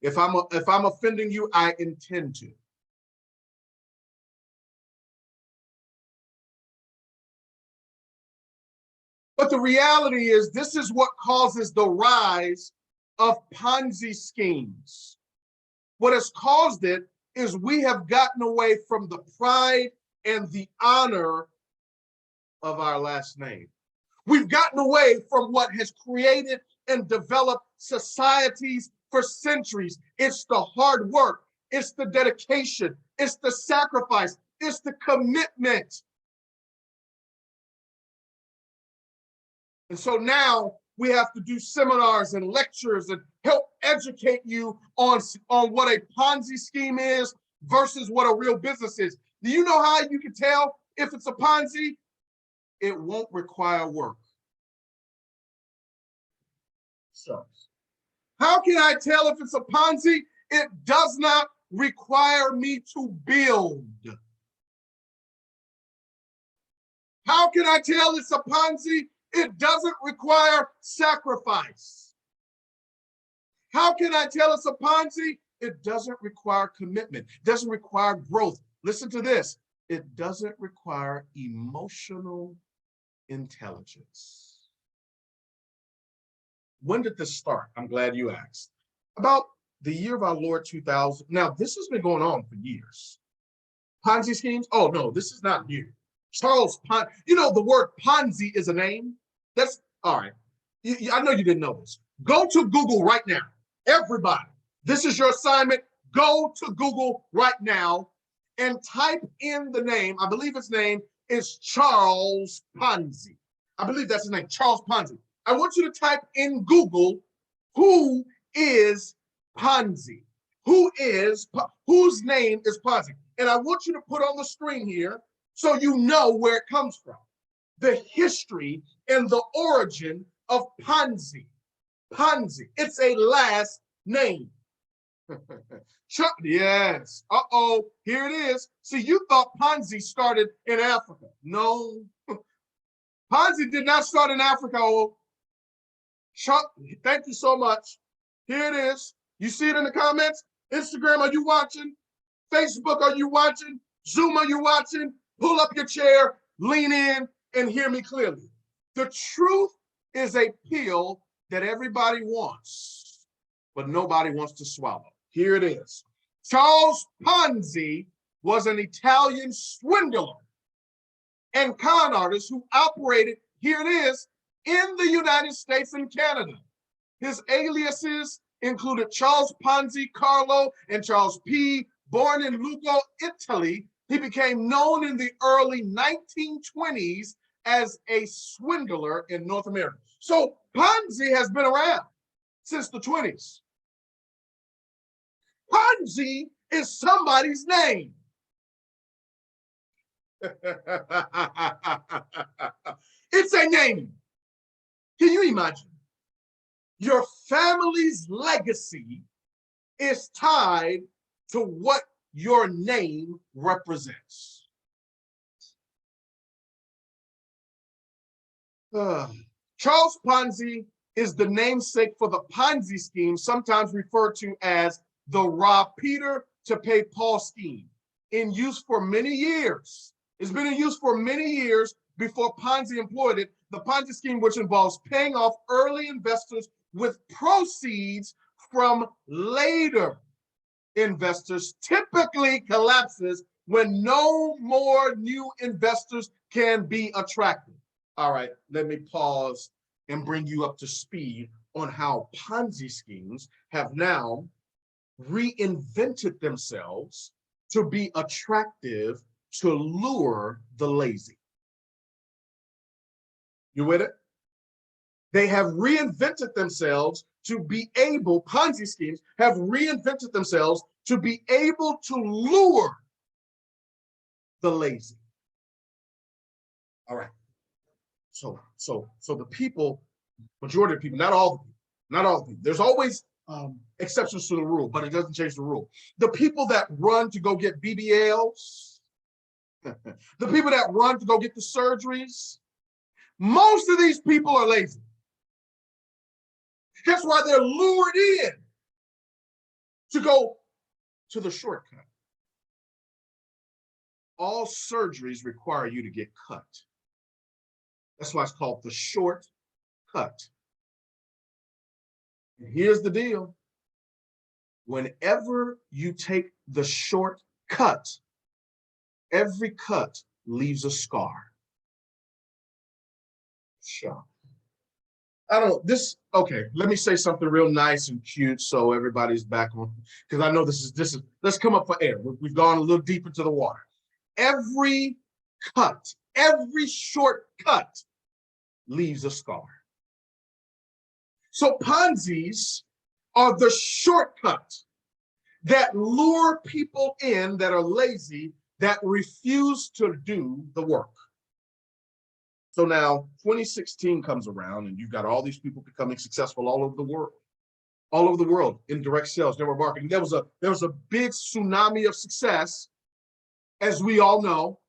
If I'm offending you, I intend to. But the reality is, this is what causes the rise of Ponzi schemes. What has caused it is we have gotten away from the pride and the honor of our last name. We've gotten away from what has created and developed societies for centuries. It's the hard work, it's the dedication, it's the sacrifice, it's the commitment. And so now we have to do seminars and lectures and help educate you on what a Ponzi scheme is versus what a real business is. Do you know how you can tell if it's a Ponzi? It won't require work. So, how can I tell if it's a Ponzi? It does not require me to build. How can I tell it's a Ponzi? It doesn't require sacrifice. How can I tell it's a Ponzi? It doesn't require commitment. It doesn't require growth. Listen to this. It doesn't require emotional intelligence. When did this start? I'm glad you asked. About the year of our Lord 2000. Now, this has been going on for years. Ponzi schemes? Oh, no, this is not new. Charles Ponzi. You know, the word Ponzi is a name. That's all right. I know you didn't know this. Go to Google right now. Everybody, this is your assignment. Go to Google right now and type in the name. I believe his name is Charles Ponzi. I believe that's his name, Charles Ponzi. I want you to type in Google, who is Ponzi? Whose name is Ponzi? And I want you to put on the screen here so you know where it comes from. The history and the origin of Ponzi. Ponzi, it's a last name. Yes, here it is. See, you thought Ponzi started in Africa. No, Ponzi did not start in Africa. Chuck, thank you so much. Here it is. You see it in the comments? Instagram, are you watching? Facebook, are you watching? Zoom, are you watching? Pull up your chair, lean in, and hear me clearly. The truth is a pill that everybody wants, but nobody wants to swallow. Here it is. Charles Ponzi was an Italian swindler and con artist who operated, here it is, in the United States and Canada. His aliases included Charles Ponzi Carlo and Charles P. Born in Lucca, Italy, he became known in the early 1920s as a swindler in North America. So Ponzi has been around since the 20s. Ponzi is somebody's name. It's a name. Can you imagine? Your family's legacy is tied to what your name represents. Charles Ponzi is the namesake for the Ponzi scheme, sometimes referred to as the rob Peter to pay Paul scheme, in use for many years. It's been in use for many years before Ponzi employed it. The Ponzi scheme, which involves paying off early investors with proceeds from later investors, typically collapses when no more new investors can be attracted. All right, let me pause and bring you up to speed on how Ponzi schemes have now reinvented themselves to be attractive to lure the lazy. You with it? They have reinvented themselves to be able, Ponzi schemes have reinvented themselves to be able to lure the lazy. All right. So the people, majority of people, not all of them, there's always exceptions to the rule, but it doesn't change the rule. The people that run to go get BBLs, the people that run to go get the surgeries, most of these people are lazy. That's why they're lured in to go to the shortcut. All surgeries require you to get cut. That's why it's called the short cut. And here's the deal. Whenever you take the short cut, every cut leaves a scar. Sure. Okay, let me say something real nice and cute so everybody's back on, because I know this is, let's come up for air. We've gone a little deep into the water. Every cut, every short cut leaves a scar. So Ponzi's are the shortcut that lure people in that are lazy, that refuse to do the work. So now 2016 comes around and you've got all these people becoming successful all over the world in direct sales, network marketing. There was a big tsunami of success, as we all know,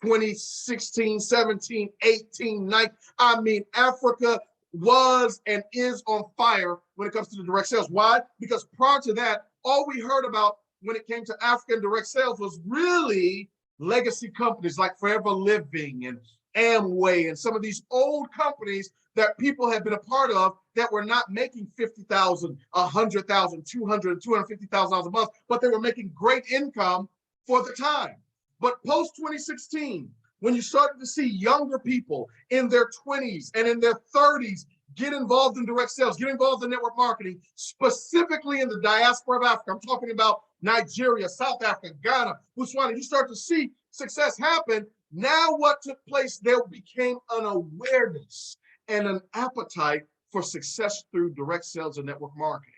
2016, 17, 18, 19. I mean, Africa was and is on fire when it comes to the direct sales. Why? Because prior to that, all we heard about when it came to African direct sales was really legacy companies like Forever Living and Amway and some of these old companies that people had been a part of that were not making $50,000, $100,000, $200,000, $250,000 a month, but they were making great income for the time. But post 2016, when you started to see younger people in their 20s and in their 30s get involved in direct sales, get involved in network marketing, specifically in the diaspora of Africa, I'm talking about Nigeria, South Africa, Ghana, Botswana, you start to see success happen. Now what took place, there became an awareness and an appetite for success through direct sales and network marketing.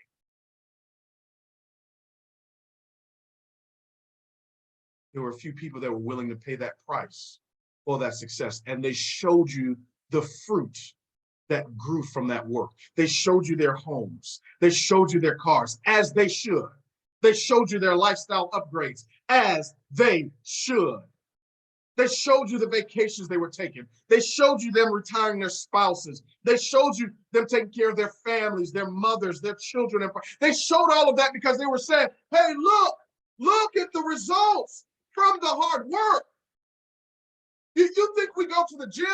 There were a few people that were willing to pay that price for that success, and they showed you the fruit that grew from that work. They showed you their homes. They showed you their cars, as they should. They showed you their lifestyle upgrades, as they should. They showed you the vacations they were taking. They showed you them retiring their spouses. They showed you them taking care of their families, their mothers, their children. They showed all of that because they were saying, hey, look at the results from the hard work. You think we go to the gym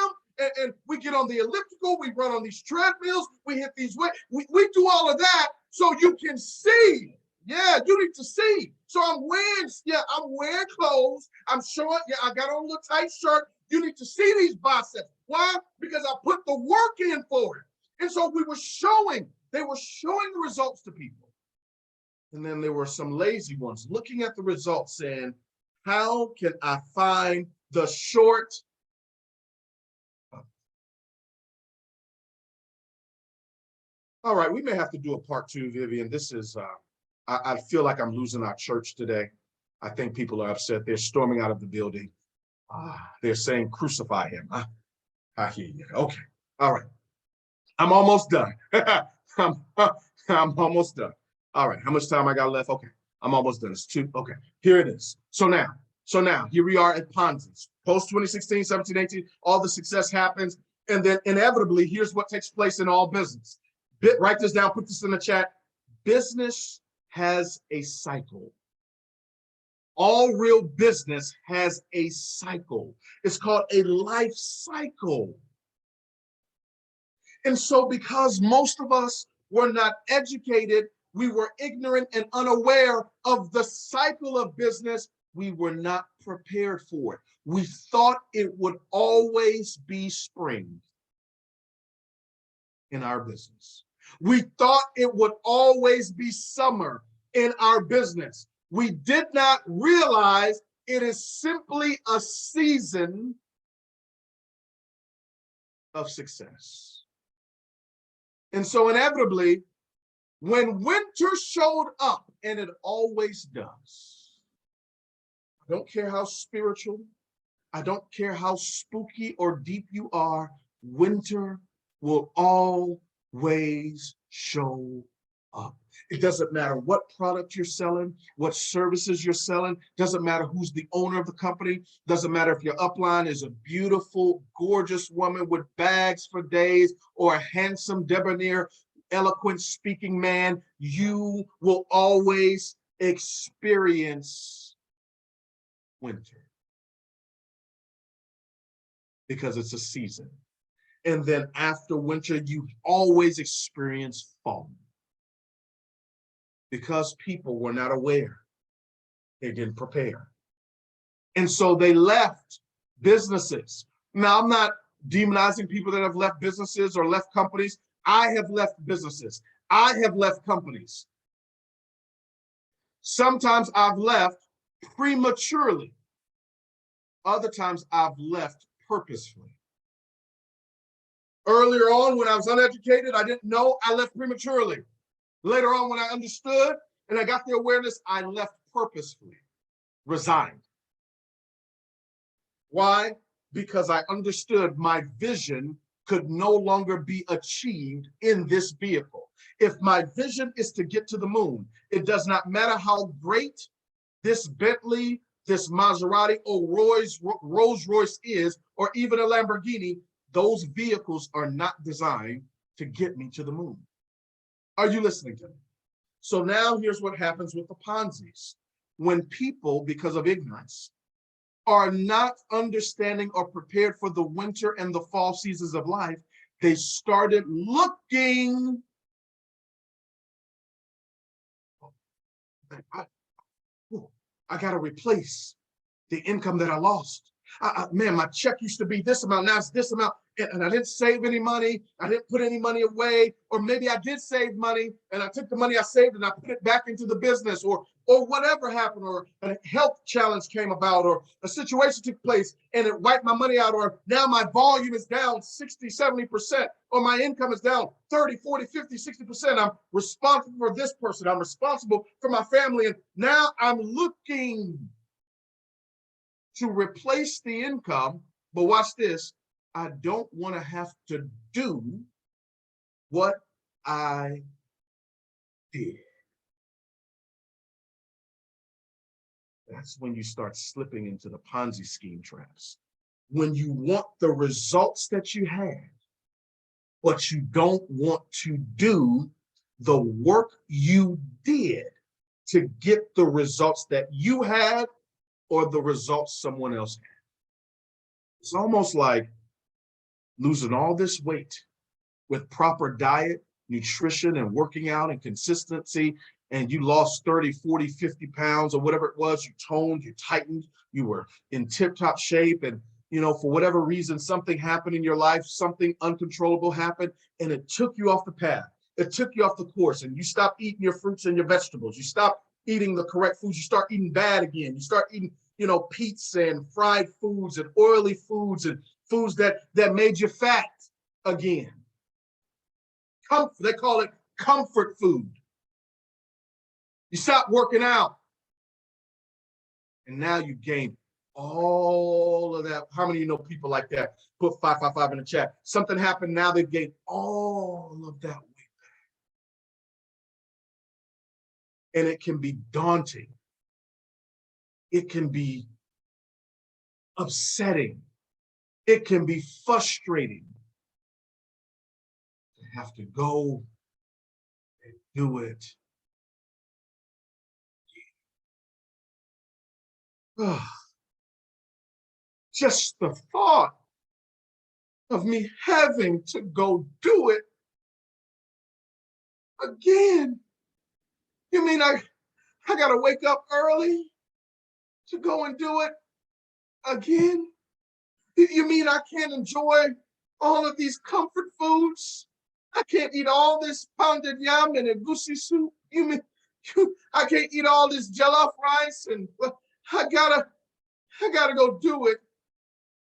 and we get on the elliptical, we run on these treadmills, we hit these weights, we do all of that so you can see. Yeah, you need to see. So I'm wearing clothes. I'm showing, I got on a little tight shirt. You need to see these biceps. Why? Because I put the work in for it. And so they were showing the results to people. And then there were some lazy ones looking at the results saying, how can I find the short? All right, we may have to do a part two, Vivian. This is, I feel like I'm losing our church today. I think people are upset. They're storming out of the building. They're saying, crucify him. I hear you. Okay. All right. I'm almost done. I'm almost done. All right, how much time I got left? Okay, I'm almost done. It's 2. Okay, here it is. So now here we are at Ponzi's. Post 2016, 17, 18, all the success happens. And then inevitably, here's what takes place in all business. Write this down, put this in the chat. Business has a cycle. All real business has a cycle. It's called a life cycle. And so because most of us were not educated, we were ignorant and unaware of the cycle of business, we were not prepared for it. We thought it would always be spring in our business. We thought it would always be summer in our business. We did not realize it is simply a season of success. And so inevitably, when winter showed up, and it always does, I don't care how spiritual, I don't care how spooky or deep you are, winter will always show up. It doesn't matter what product you're selling, what services you're selling, doesn't matter who's the owner of the company, doesn't matter if your upline is a beautiful, gorgeous woman with bags for days or a handsome, debonair, eloquent speaking man, you will always experience winter because it's a season. And then after winter, you always experience fall. Because people were not aware, they didn't prepare. And so they left businesses. Now, I'm not demonizing people that have left businesses or left companies. I have left businesses. I have left companies. Sometimes I've left prematurely. Other times I've left purposefully. Earlier on, when I was uneducated, I didn't know, I left prematurely. Later on, when I understood and I got the awareness, I left purposefully, resigned. Why? Because I understood my vision could no longer be achieved in this vehicle. If my vision is to get to the moon, it does not matter how great this Bentley, this Maserati, or Rolls Royce is, or even a Lamborghini, those vehicles are not designed to get me to the moon. Are you listening to me? So now here's what happens with the Ponzi's. When people, because of ignorance, are not understanding or prepared for the winter and the fall seasons of life, they started looking. I got to replace the income that I lost. Man, my check used to be this amount, now it's this amount, and I didn't save any money, I didn't put any money away, or maybe I did save money, and I took the money I saved and I put it back into the business, or whatever happened, or a health challenge came about, or a situation took place, and it wiped my money out, or now my volume is down 60, 70%, or my income is down 30, 40, 50, 60%. I'm responsible for this person, I'm responsible for my family, and now I'm looking to replace the income, but watch this, I don't want to have to do what I did. That's when you start slipping into the Ponzi scheme traps. When you want the results that you had, but you don't want to do the work you did to get the results that you had or the results someone else had. It's almost like losing all this weight with proper diet, nutrition, and working out and consistency, and you lost 30, 40, 50 pounds or whatever it was, you toned, you tightened, you were in tip-top shape, and for whatever reason, something happened in your life, something uncontrollable happened, and it took you off the path. It took you off the course, and you stopped eating your fruits and your vegetables. You stopped eating the correct foods. You start eating bad again. You start eating, pizza and fried foods and oily foods and foods that made you fat again. They call it comfort food. You stop working out, and now you gain all of that. How many of you know people like that? Put 555 in the chat. Something happened, now they've gained all of that weight back. And it can be daunting. It can be upsetting. It can be frustrating to have to go and do it. Just the thought of me having to go do it again. You mean I gotta wake up early to go and do it again? You mean I can't enjoy all of these comfort foods? I can't eat all this pounded yam and egusi soup? You mean I can't eat all this jollof rice? And I gotta go do it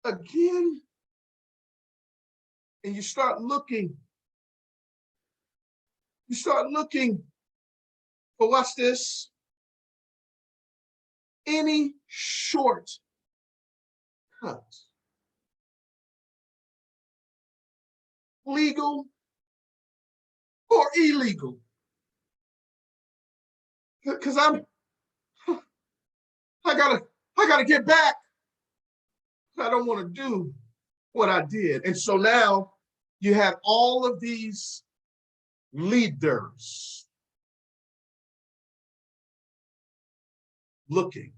again? And you start looking for, watch this, any short cut, legal or illegal, because I gotta get back. I don't want to do what I did. And so now you have all of these leaders looking.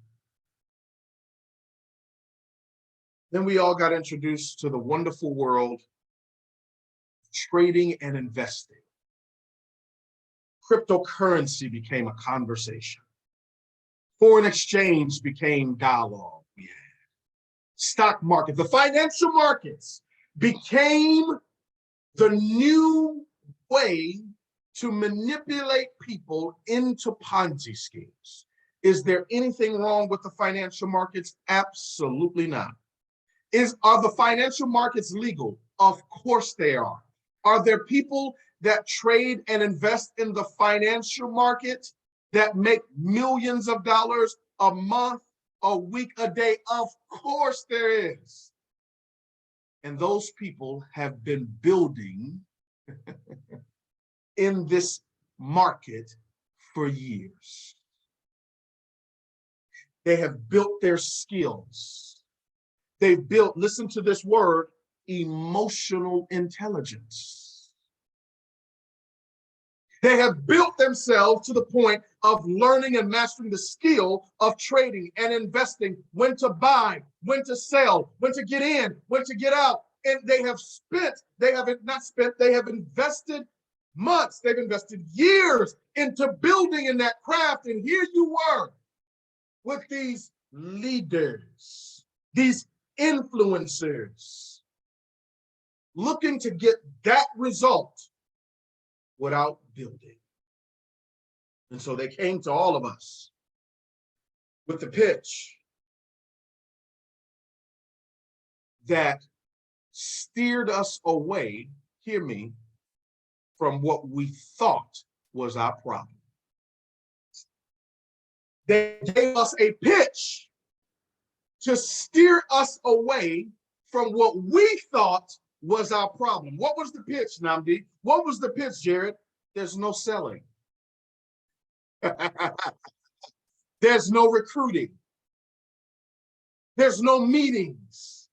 Then we all got introduced to the wonderful world of trading and investing. Cryptocurrency became a conversation. Foreign exchange became dialogue. We had stock market, the financial markets became the new way to manipulate people into Ponzi schemes. Is there anything wrong with the financial markets? Absolutely not. Are the financial markets legal? Of course they are. Are there people that trade and invest in the financial market that make millions of dollars a month, a week, a day? Of course there is. And those people have been building in this market for years. They have built their skills. They've built, listen to this word, emotional intelligence. They have built themselves to the point of learning and mastering the skill of trading and investing, when to buy, when to sell, when to get in, when to get out. And they have invested months, they've invested years into building in that craft. And here you were with these leaders, these influencers, looking to get that result without building. And so they came to all of us with the pitch that steered us away, hear me, from what we thought was our problem. They gave us a pitch to steer us away from what we thought was our problem. What was the pitch, Namdi? What was the pitch, Jarrod? There's no selling. There's no recruiting. There's no meetings.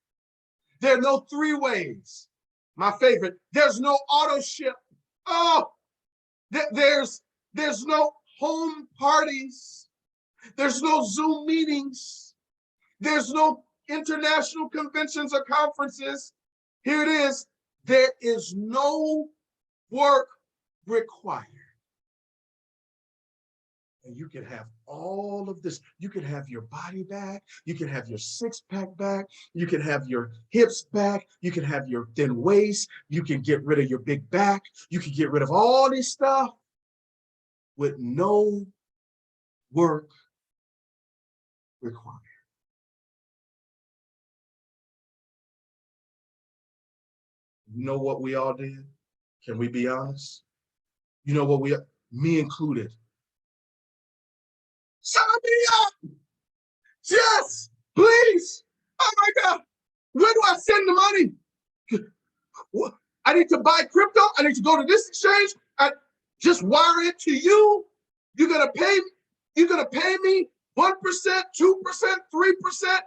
There are no three-ways. My favorite, there's no auto ship. Oh, there's no home parties. There's no Zoom meetings. There's no international conventions or conferences. Here it is. There is no work required. And you can have all of this. You can have your body back. You can have your six-pack back. You can have your hips back. You can have your thin waist. You can get rid of your big back. You can get rid of all this stuff with no work required. You know what we all did? Can we be honest? You know what me included. Sign me up! Yes, please. Oh my God. Where do I send the money? I need to buy crypto. I need to go to this exchange. Just wire it to you. You're gonna pay me 1%, 2%, 3%,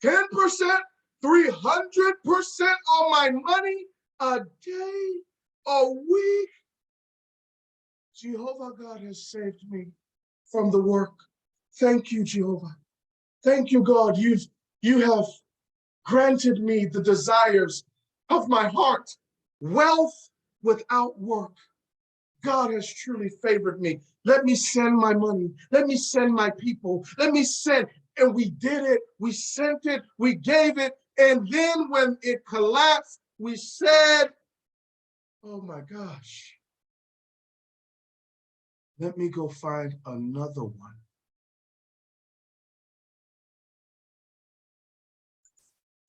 10%, 300% on my money a day, a week. Jehovah God has saved me from the work. Thank you, Jehovah. Thank you, God. You have granted me the desires of my heart, wealth without work. God has truly favored me. Let me send my money. Let me send my people. Let me send. And we did it. We sent it. We gave it. And then when it collapsed, we said, oh my gosh, let me go find another one.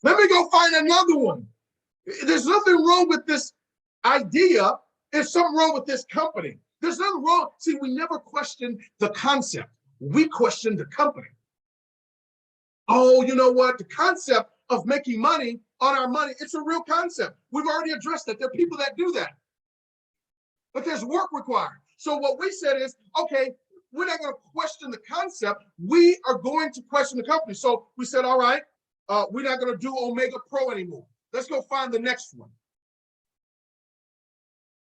Let me go find another one. There's nothing wrong with this idea. There's something wrong with this company. There's nothing wrong. See, we never questioned the concept. We questioned the company. Oh, you know what? The concept of making money on our money, it's a real concept. We've already addressed that. There are people that do that. But there's work required. So what we said is, okay, we're not going to question the concept. We are going to question the company. So we said, all right, we're not going to do Omega Pro anymore. Let's go find the next one.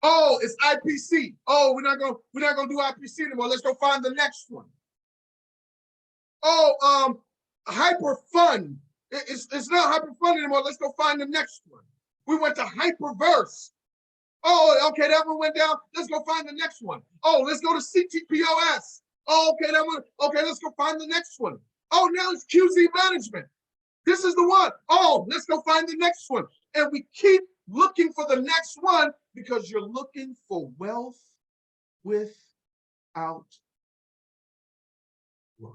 Oh, it's IPC. Oh, we're not gonna do IPC anymore. Let's go find the next one. Oh, Hyper Fun. It's not Hyper Fun anymore. Let's go find the next one. We went to Hyperverse. Oh, okay, that one went down. Let's go find the next one. Oh, let's go to CTPOS. Oh, okay, that one. Okay, let's go find the next one. Oh, now it's QZ Management. This is the one. Oh, let's go find the next one. And we keep looking for the next one because you're looking for wealth without work.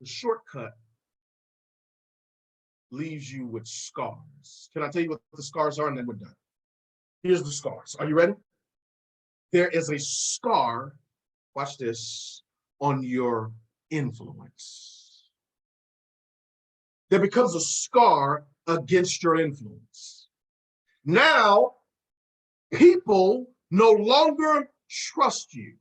The shortcut leaves you with scars. Can I tell you what the scars are, and then we're done? Here's the scars. Are you ready? There is a scar, watch this, on your influence. There becomes a scar against your influence. Now, people no longer trust you.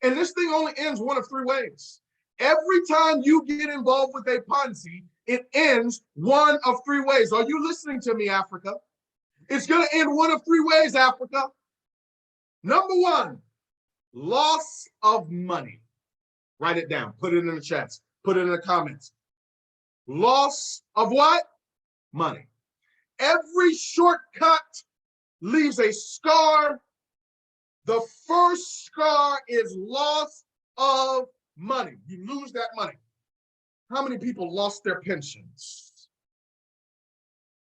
And this thing only ends one of three ways. Every time you get involved with a Ponzi, it ends one of three ways. Are you listening to me, Africa? It's going to end one of three ways, Africa. Number one, loss of money. Write it down. Put it in the chats. Put it in the comments. Loss of what? Money. Every shortcut leaves a scar. The first scar is loss of money. You lose that money. How many people lost their pensions?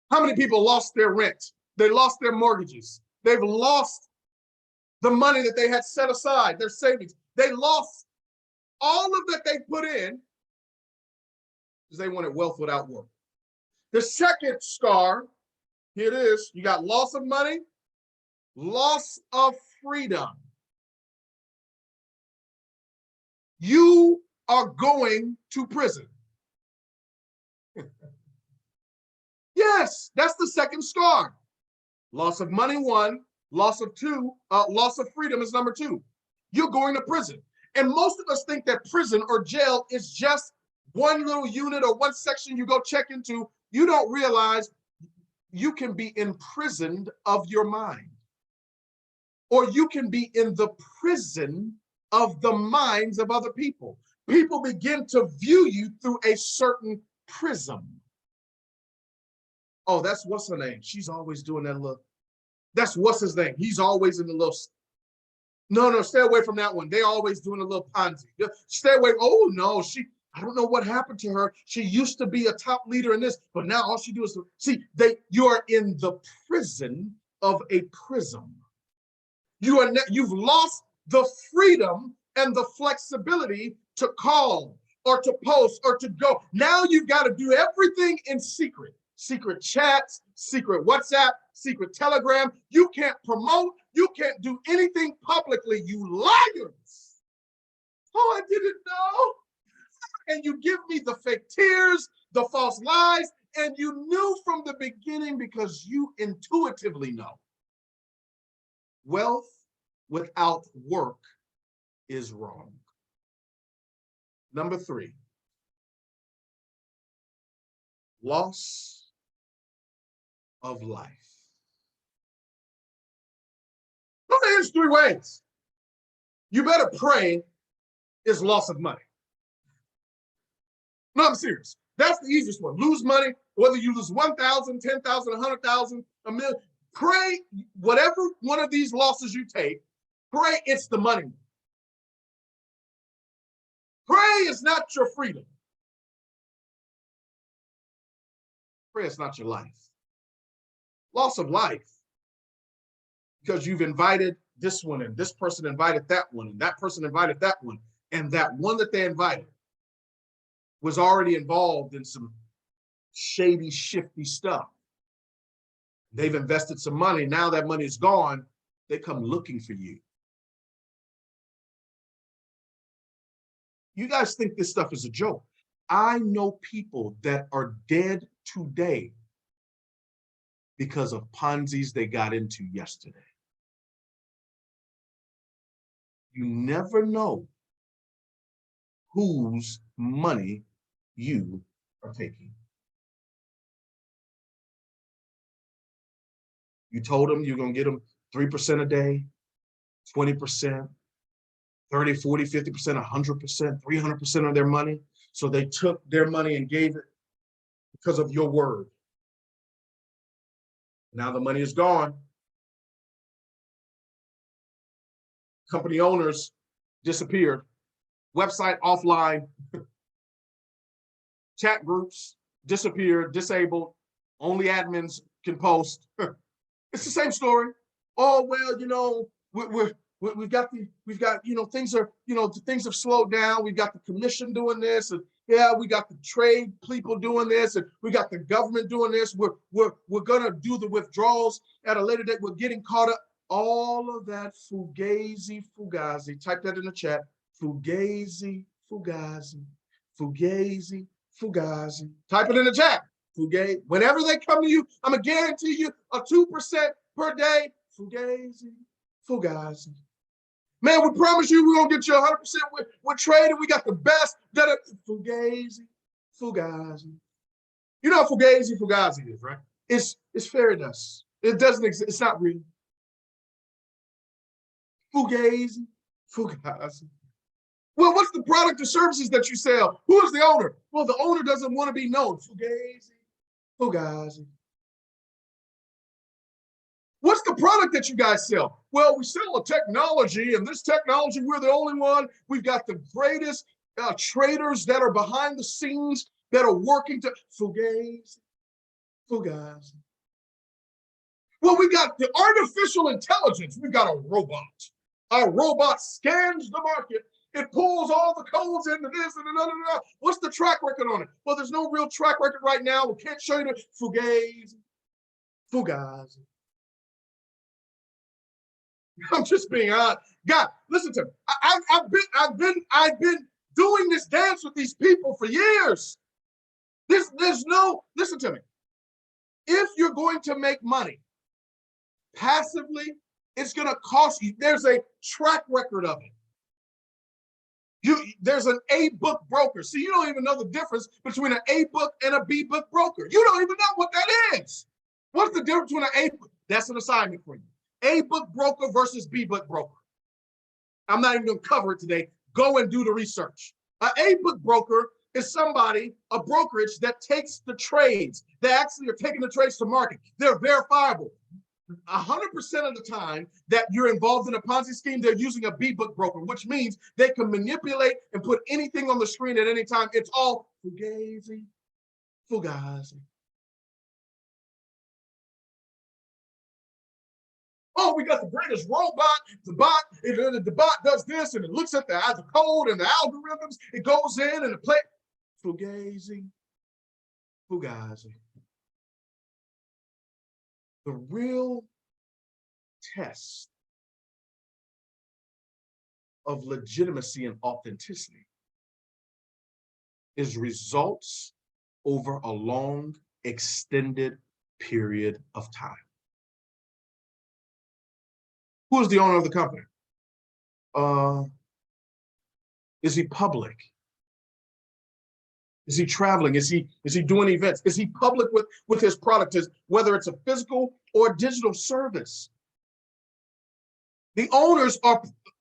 How many people lost their rent? They lost their mortgages. They've lost the money that they had set aside, their savings. They lost all of that they put in because they wanted wealth without work. The second scar, here it is. You got loss of money, loss of freedom. You are going to prison. Yes, that's the second scar. Loss of money, one. Loss of two. Loss of freedom is number two. You're going to prison. And most of us think that prison or jail is just one little unit or one section you go check into. You don't realize you can be imprisoned of your mind. Or you can be in the prison of the minds of other people. People begin to view you through a certain prism. Oh, that's what's her name. She's always doing that look. That's what's his name. He's always in the little. No, stay away from that one. They're always doing a little Ponzi. Stay away. Oh, no, I don't know what happened to her. She used to be a top leader in this, but now all she does is, see, you are in the prison of a prism. You've lost the freedom and the flexibility to call or to post or to go. Now you've got to do everything in secret. Secret chats, secret WhatsApp, secret Telegram. You can't promote. You can't do anything publicly, you liars. Oh, I didn't know. And you give me the fake tears. the false lies, and you knew from the beginning because you intuitively know. Wealth without work is wrong. Number 3, loss of life. There's 3 ways. You better pray is loss of money. No, I'm serious. That's the easiest one. Lose money, whether you lose 1,000, 10,000, 100,000, a million. Pray whatever one of these losses you take, pray it's the money. Pray is not your freedom. Pray it's not your life. Loss of life, because you've invited this one, and this person invited that one, and that person invited that one, and that one that they invited was already involved in some shady, shifty stuff. They've invested some money. Now that money is gone, they come looking for you. You guys think this stuff is a joke. I know people that are dead today because of Ponzi's they got into yesterday. You never know whose money you are taking. You told them you're going to get them 3% a day, 20%, 30, 40, 50%, 100%, 300% of their money. So they took their money and gave it because of your word. Now the money is gone. Company owners disappeared. Website offline. Chat groups disappeared, disabled. Only admins can post. It's the same story. Oh, well, you know, we've got, you know, things have slowed down. We've got the commission doing this, and yeah, we got the trade people doing this, and we got the government doing this. We're gonna do the withdrawals at a later date. We're getting caught up. All of that fugazi, fugazi. Type that in the chat. Fugazi, fugazi, fugazi, fugazi. Type it in the chat. Fugazi. Whenever they come to you, I'm gonna guarantee you a 2% per day. Fugazi, fugazi. Man, we promise you we're gonna get you 100% with trade, and we got the best. Fugazi, fugazi. You know what fugazi, fugazi is, right? It's fairy dust. It doesn't exist. It's not real. Fugazi, fugazi. Well, what's the product or services that you sell? Who is the owner? Well, the owner doesn't want to be known. Fugazi, fugazi. What's the product that you guys sell? Well, we sell a technology, and this technology, we're the only one. We've got the greatest traders that are behind the scenes that are working to fugazi, fugazi. Well, we got the artificial intelligence. We've got a robot. Our robot scans the market. It pulls all the codes into this and another. What's the track record on it? Well, there's no real track record right now. We can't show you the fugazi, fugazi. I'm just being honest. God, listen to me. I've been doing this dance with these people for years. Listen to me. If you're going to make money passively, it's going to cost you. There's a track record of it. There's an A book broker. See, you don't even know the difference between an A book and a B book broker. You don't even know what that is. What's the difference between an A book? That's an assignment for you. A book broker versus B book broker. I'm not even going to cover it today. Go and do the research. An A book broker is somebody, a brokerage that takes the trades. They actually are taking the trades to market. They're verifiable. 100% of the time that you're involved in a Ponzi scheme, they're using a B book broker, which means they can manipulate and put anything on the screen at any time. It's all fugazi, fugazi. Oh, we got the greatest robot. The bot does this, and it looks at the code and the algorithms. It goes in and it plays. Fugazi, fugazi. The real test of legitimacy and authenticity is results over a long, extended period of time. Who is the owner of the company? Is he public? Is he traveling? Is he doing events? Is he public with his product, whether it's a physical or digital service? The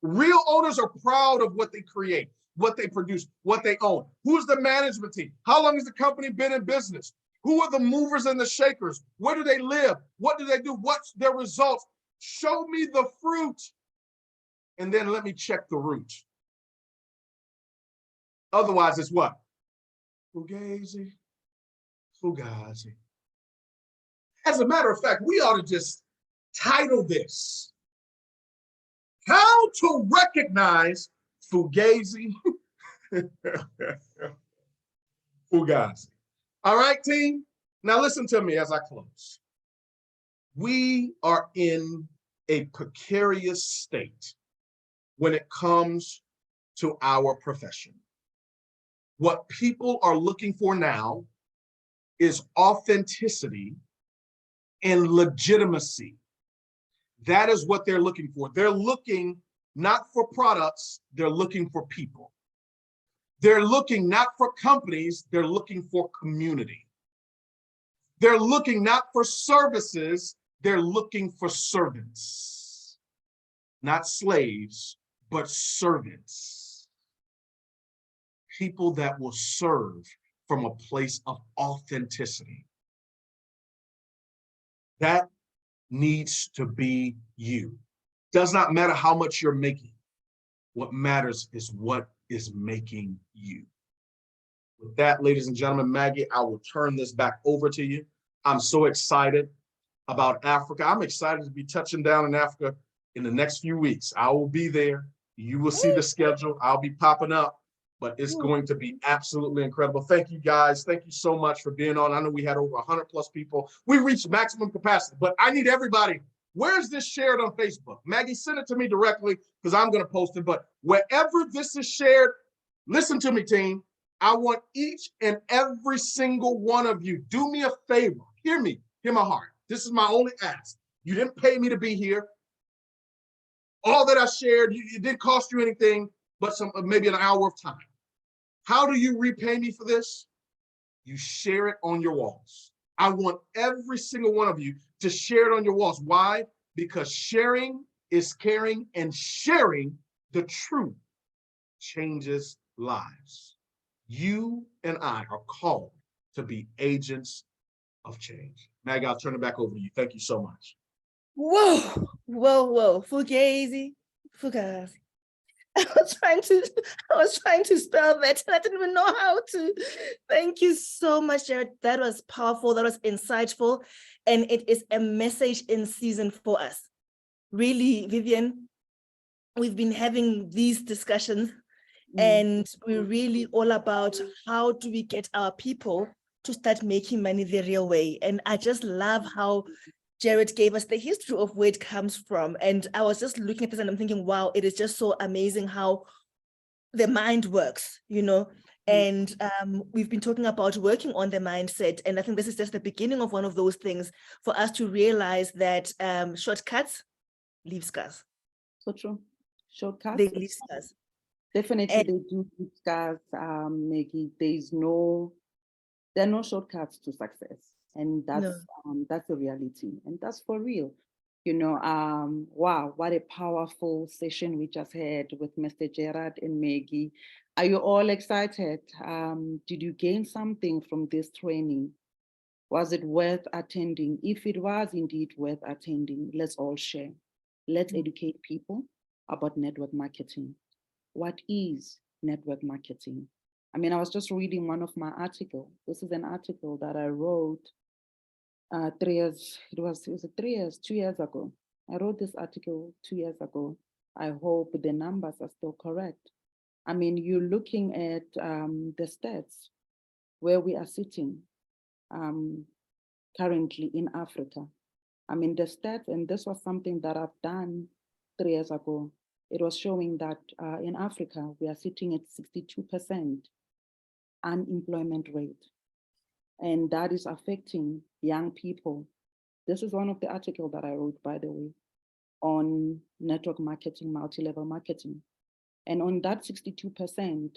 real owners are proud of what they create, what they produce, what they own. Who's the management team? How long has the company been in business? Who are the movers and the shakers? Where do they live? What do they do? What's their results? Show me the fruit, and then let me check the root. Otherwise, it's what? Fugazi, fugazi. As a matter of fact, we ought to just title this, How to Recognize Fugazi, fugazi. All right, team? Now listen to me as I close. We are in a precarious state when it comes to our profession. What people are looking for now is authenticity and legitimacy. That is what they're looking for. They're looking not for products, they're looking for people. They're looking not for companies, they're looking for community. They're looking not for services, they're looking for servants. Not slaves, but servants. People that will serve from a place of authenticity. That needs to be you. Does not matter how much you're making. What matters is what is making you. With that, ladies and gentlemen, Maggie, I will turn this back over to you. I'm so excited about Africa. I'm excited to be touching down in Africa in the next few weeks. I will be there. You will see the schedule. I'll be popping up, but it's going to be absolutely incredible. Thank you guys. Thank you so much for being on. I know we had over 100 plus people. We reached maximum capacity, but I need everybody. Where's this shared on Facebook? Maggie, send it to me directly because I'm going to post it. But wherever this is shared, listen to me, team. I want each and every single one of you, do me a favor. Hear me. Hear my heart. This is my only ask. You didn't pay me to be here. All that I shared, it didn't cost you anything but maybe an hour of time. How do you repay me for this? You share it on your walls. I want every single one of you to share it on your walls. Why? Because sharing is caring, and sharing the truth changes lives. You and I are called to be agents of change. Maggie, I'll turn it back over to you. Thank you so much. Whoa, Fugazi, fugazi. I was trying to spell that, and I didn't even know how to. Thank you so much, Jarrod. That was powerful. That was insightful, and it is a message in season for us. Really, Vivian, we've been having these discussions, and we're really all about how do we get our people to start making money the real way. And I just love how Jarrod gave us the history of where it comes from. And I was just looking at this and I'm thinking, wow, it is just so amazing how the mind works, you know. And we've been talking about working on the mindset. And I think this is just the beginning of one of those things for us to realize that shortcuts leave scars. So true. Shortcuts. They leave scars. Definitely, they do leave scars, Maggie. There are no shortcuts to success. And that's the reality. And that's for real. You know, wow, what a powerful session we just had with Mr. Jarrod and Maggie. Are you all excited? Did you gain something from this training? Was it worth attending? If it was indeed worth attending, let's all share. Let's educate people about network marketing. What is network marketing? I mean, I was just reading one of my articles. This is an article that I wrote 2 years ago. I wrote this article 2 years ago. I hope the numbers are still correct. I mean, you're looking at the stats where we are sitting currently in Africa. I mean, the stats, and this was something that I've done 3 years ago. It was showing that in Africa, we are sitting at 62% unemployment rate. And that is affecting young people. This is one of the articles that I wrote, by the way, on network marketing, multi-level marketing. And on that 62%,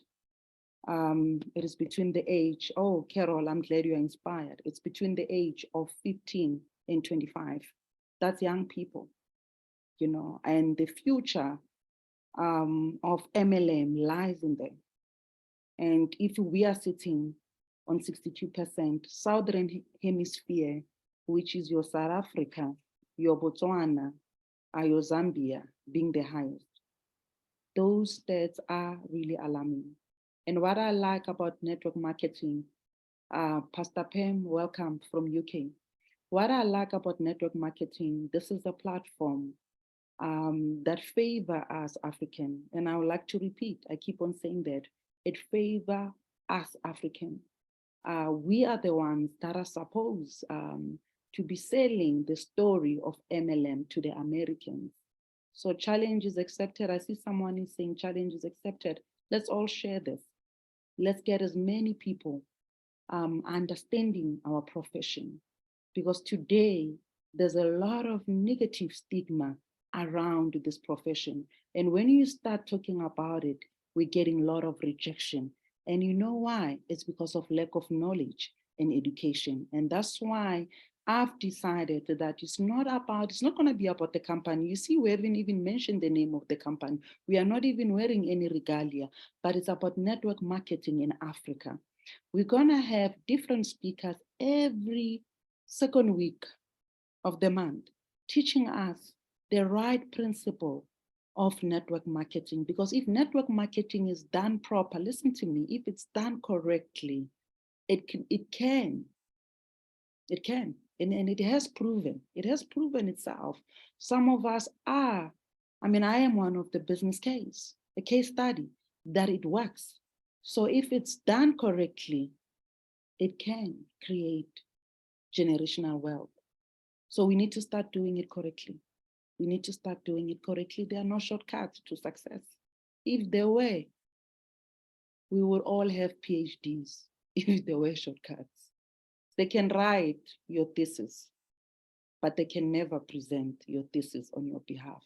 it is between the age, oh, Carol, I'm glad you're inspired. It's between the age of 15 and 25. That's young people, you know, and the future of MLM lies in there. And if we are sitting on 62%, Southern Hemisphere, which is your South Africa, your Botswana, your Zambia being the highest, those stats are really alarming. And what I like about network marketing, Pastor Pam, welcome from UK. What I like about network marketing, this is a platform that favor us African. And I would like to repeat, I keep on saying that, it favor us African. We are the ones that are supposed to be selling the story of MLM to the Americans. So challenge is accepted. I see someone is saying challenge is accepted. Let's all share this. Let's get as many people understanding our profession, because today there's a lot of negative stigma around this profession. And when you start talking about it, we're getting a lot of rejection. And you know why? It's because of lack of knowledge and education. And that's why I've decided that it's not going to be about the company. You see, we haven't even mentioned the name of the company. We are not even wearing any regalia, but it's about network marketing in Africa. We're going to have different speakers every second week of the month, teaching us the right principle of network marketing. Because if network marketing is done proper, listen to me, if it's done correctly, it can, and it has proven itself. Some of us are, I am one of the business case, a case study that it works. So if it's done correctly, it can create generational wealth. So we need to start doing it correctly. We need to start doing it correctly. There are no shortcuts to success. If there were, we would all have PhDs if there were shortcuts. They can write your thesis, but they can never present your thesis on your behalf.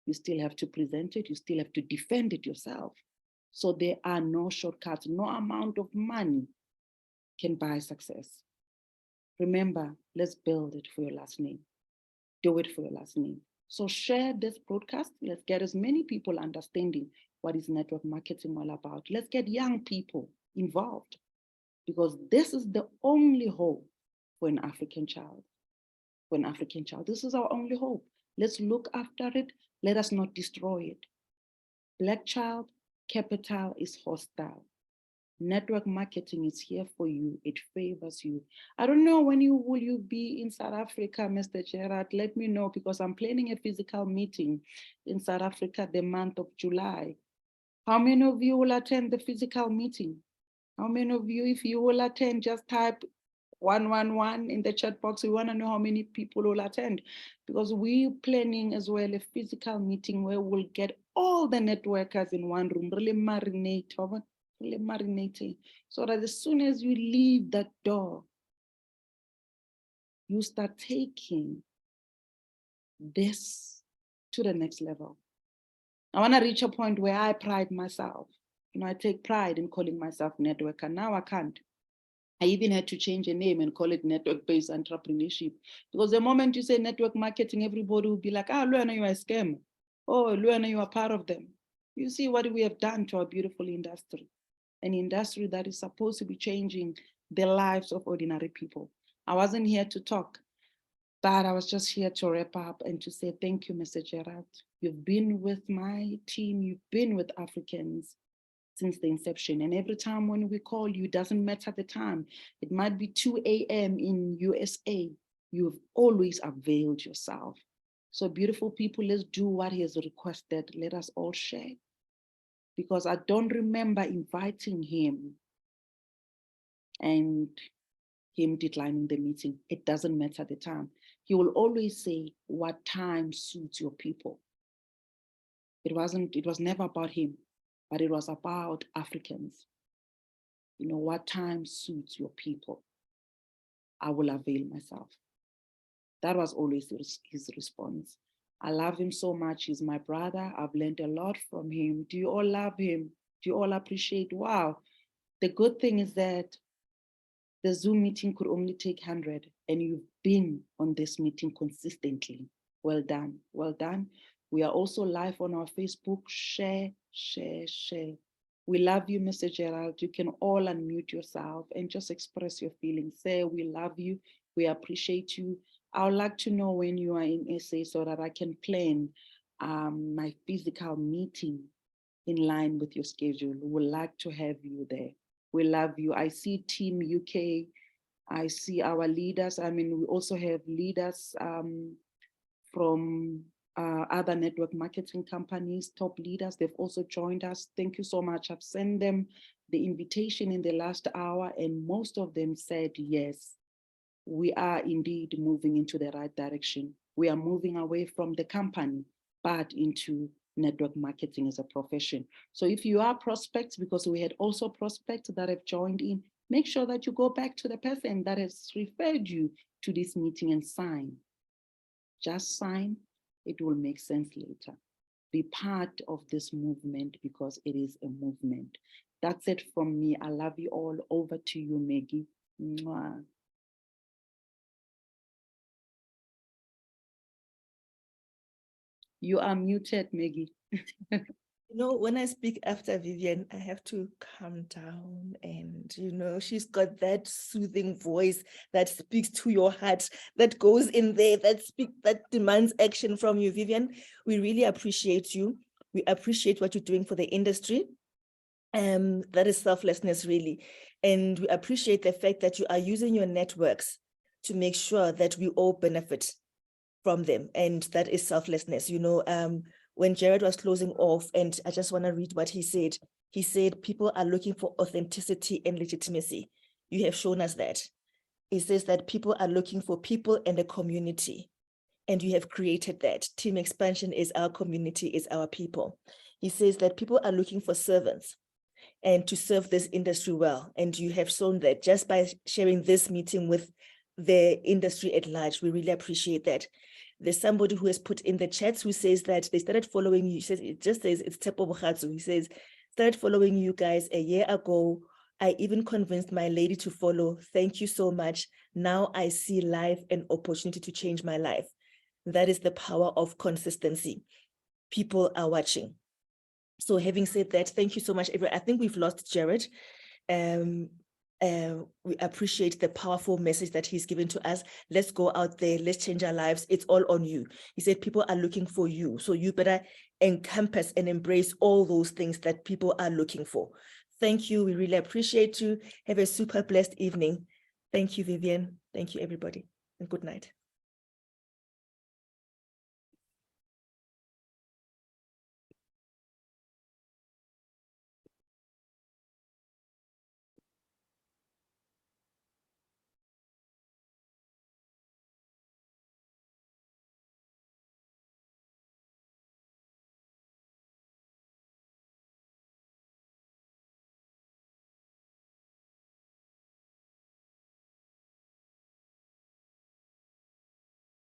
You still have to present it. You still have to defend it yourself. So there are no shortcuts. No amount of money can buy success. Remember, let's build it for your last name. Do it for your last name. So share this broadcast. Let's get as many people understanding what is network marketing all about. Let's get young people involved, because this is the only hope for an African child. For an African child, this is our only hope. Let's look after it. Let us not destroy it. Black child capital is hostile. Network marketing is here for you. It favors you. I don't know when will you be in South Africa, Mr. Jarrod? Let me know, because I'm planning a physical meeting in South Africa the month of July. How many of you will attend the physical meeting? How many of you, if you will attend, just type 111 in the chat box. We want to know how many people will attend, because we're planning as well a physical meeting where we'll get all the networkers in one room, really marinating, so that as soon as you leave that door, you start taking this to the next level. I want to reach a point where I pride myself. I take pride in calling myself networker. Now I can't. I even had to change a name and call it network-based entrepreneurship, because the moment you say network marketing, everybody will be like, Luana, you are a scammer. Oh, Luana, you are part of them. You see what we have done to our beautiful industry, an industry that is supposed to be changing the lives of ordinary people. I wasn't here to talk, but I was just here to wrap up and to say thank you, Mr. Jarrod. You've been with my team, you've been with Africans since the inception. And every time when we call you, it doesn't matter the time. It might be 2 a.m. in USA. You've always availed yourself. So beautiful people, let's do what he has requested. Let us all share. Because I don't remember inviting him and him declining the meeting. It doesn't matter the time. He will always say what time suits your people. It was never about him, but it was about Africans. What time suits your people. I will avail myself. That was always his response. I love him so much. He's my brother. I've learned a lot from him. Do you all love him? Do you all appreciate? Wow. The good thing is that the Zoom meeting could only take 100, and you've been on this meeting consistently. Well done. Well done. We are also live on our Facebook. Share, share, share. We love you, Mr. Jarrod. You can all unmute yourself and just express your feelings. Say, we love you. We appreciate you. I would like to know when you are in SA so that I can plan my physical meeting in line with your schedule. We would like to have you there. We love you. I see Team UK. I see our leaders. I mean, we also have leaders from other network marketing companies, top leaders. They've also joined us. Thank you so much. I've sent them the invitation in the last hour, and most of them said yes. We are indeed moving into the right direction. We are moving away from the company, but into network marketing as a profession. So if you are prospects, because we had also prospects that have joined in, make sure that you go back to the person that has referred you to this meeting and sign. Just sign, it will make sense later. Be part of this movement because it is a movement. That's it from me. I love you all. Over to you, Maggie. Mwah. You are muted, Maggie. You know, when I speak after Vivian, I have to calm down, and you know, she's got that soothing voice that speaks to your heart, that goes in there, that demands action from you, Vivian. We really appreciate you. We appreciate what you're doing for the industry. That is selflessness, really. And we appreciate the fact that you are using your networks to make sure that we all benefit from them. And that is selflessness. You know, when Jarrod was closing off, and I just want to read what he said. He said, people are looking for authenticity and legitimacy. You have shown us that. He says that people are looking for people and a community. And you have created that. Team Expansion is our community, is our people. He says that people are looking for servants and to serve this industry well. And you have shown that just by sharing this meeting with the industry at large. We really appreciate that. There's somebody who has put in the chats who says that they started following you. He says, it just says, it's Tepo Bukhatsu. He says, started following you guys a year ago. I even convinced my lady to follow. Thank you so much. Now I see life and opportunity to change my life. That is the power of consistency. People are watching. So having said that, thank you so much, everyone. I think we've lost Jarrod. We appreciate the powerful message that he's given to us. Let's go out there. Let's change our lives. It's all on you. He said people are looking for you. So you better encompass and embrace all those things that people are looking for. Thank you. We really appreciate you. Have a super blessed evening. Thank you, Vivian. Thank you, everybody. And good night.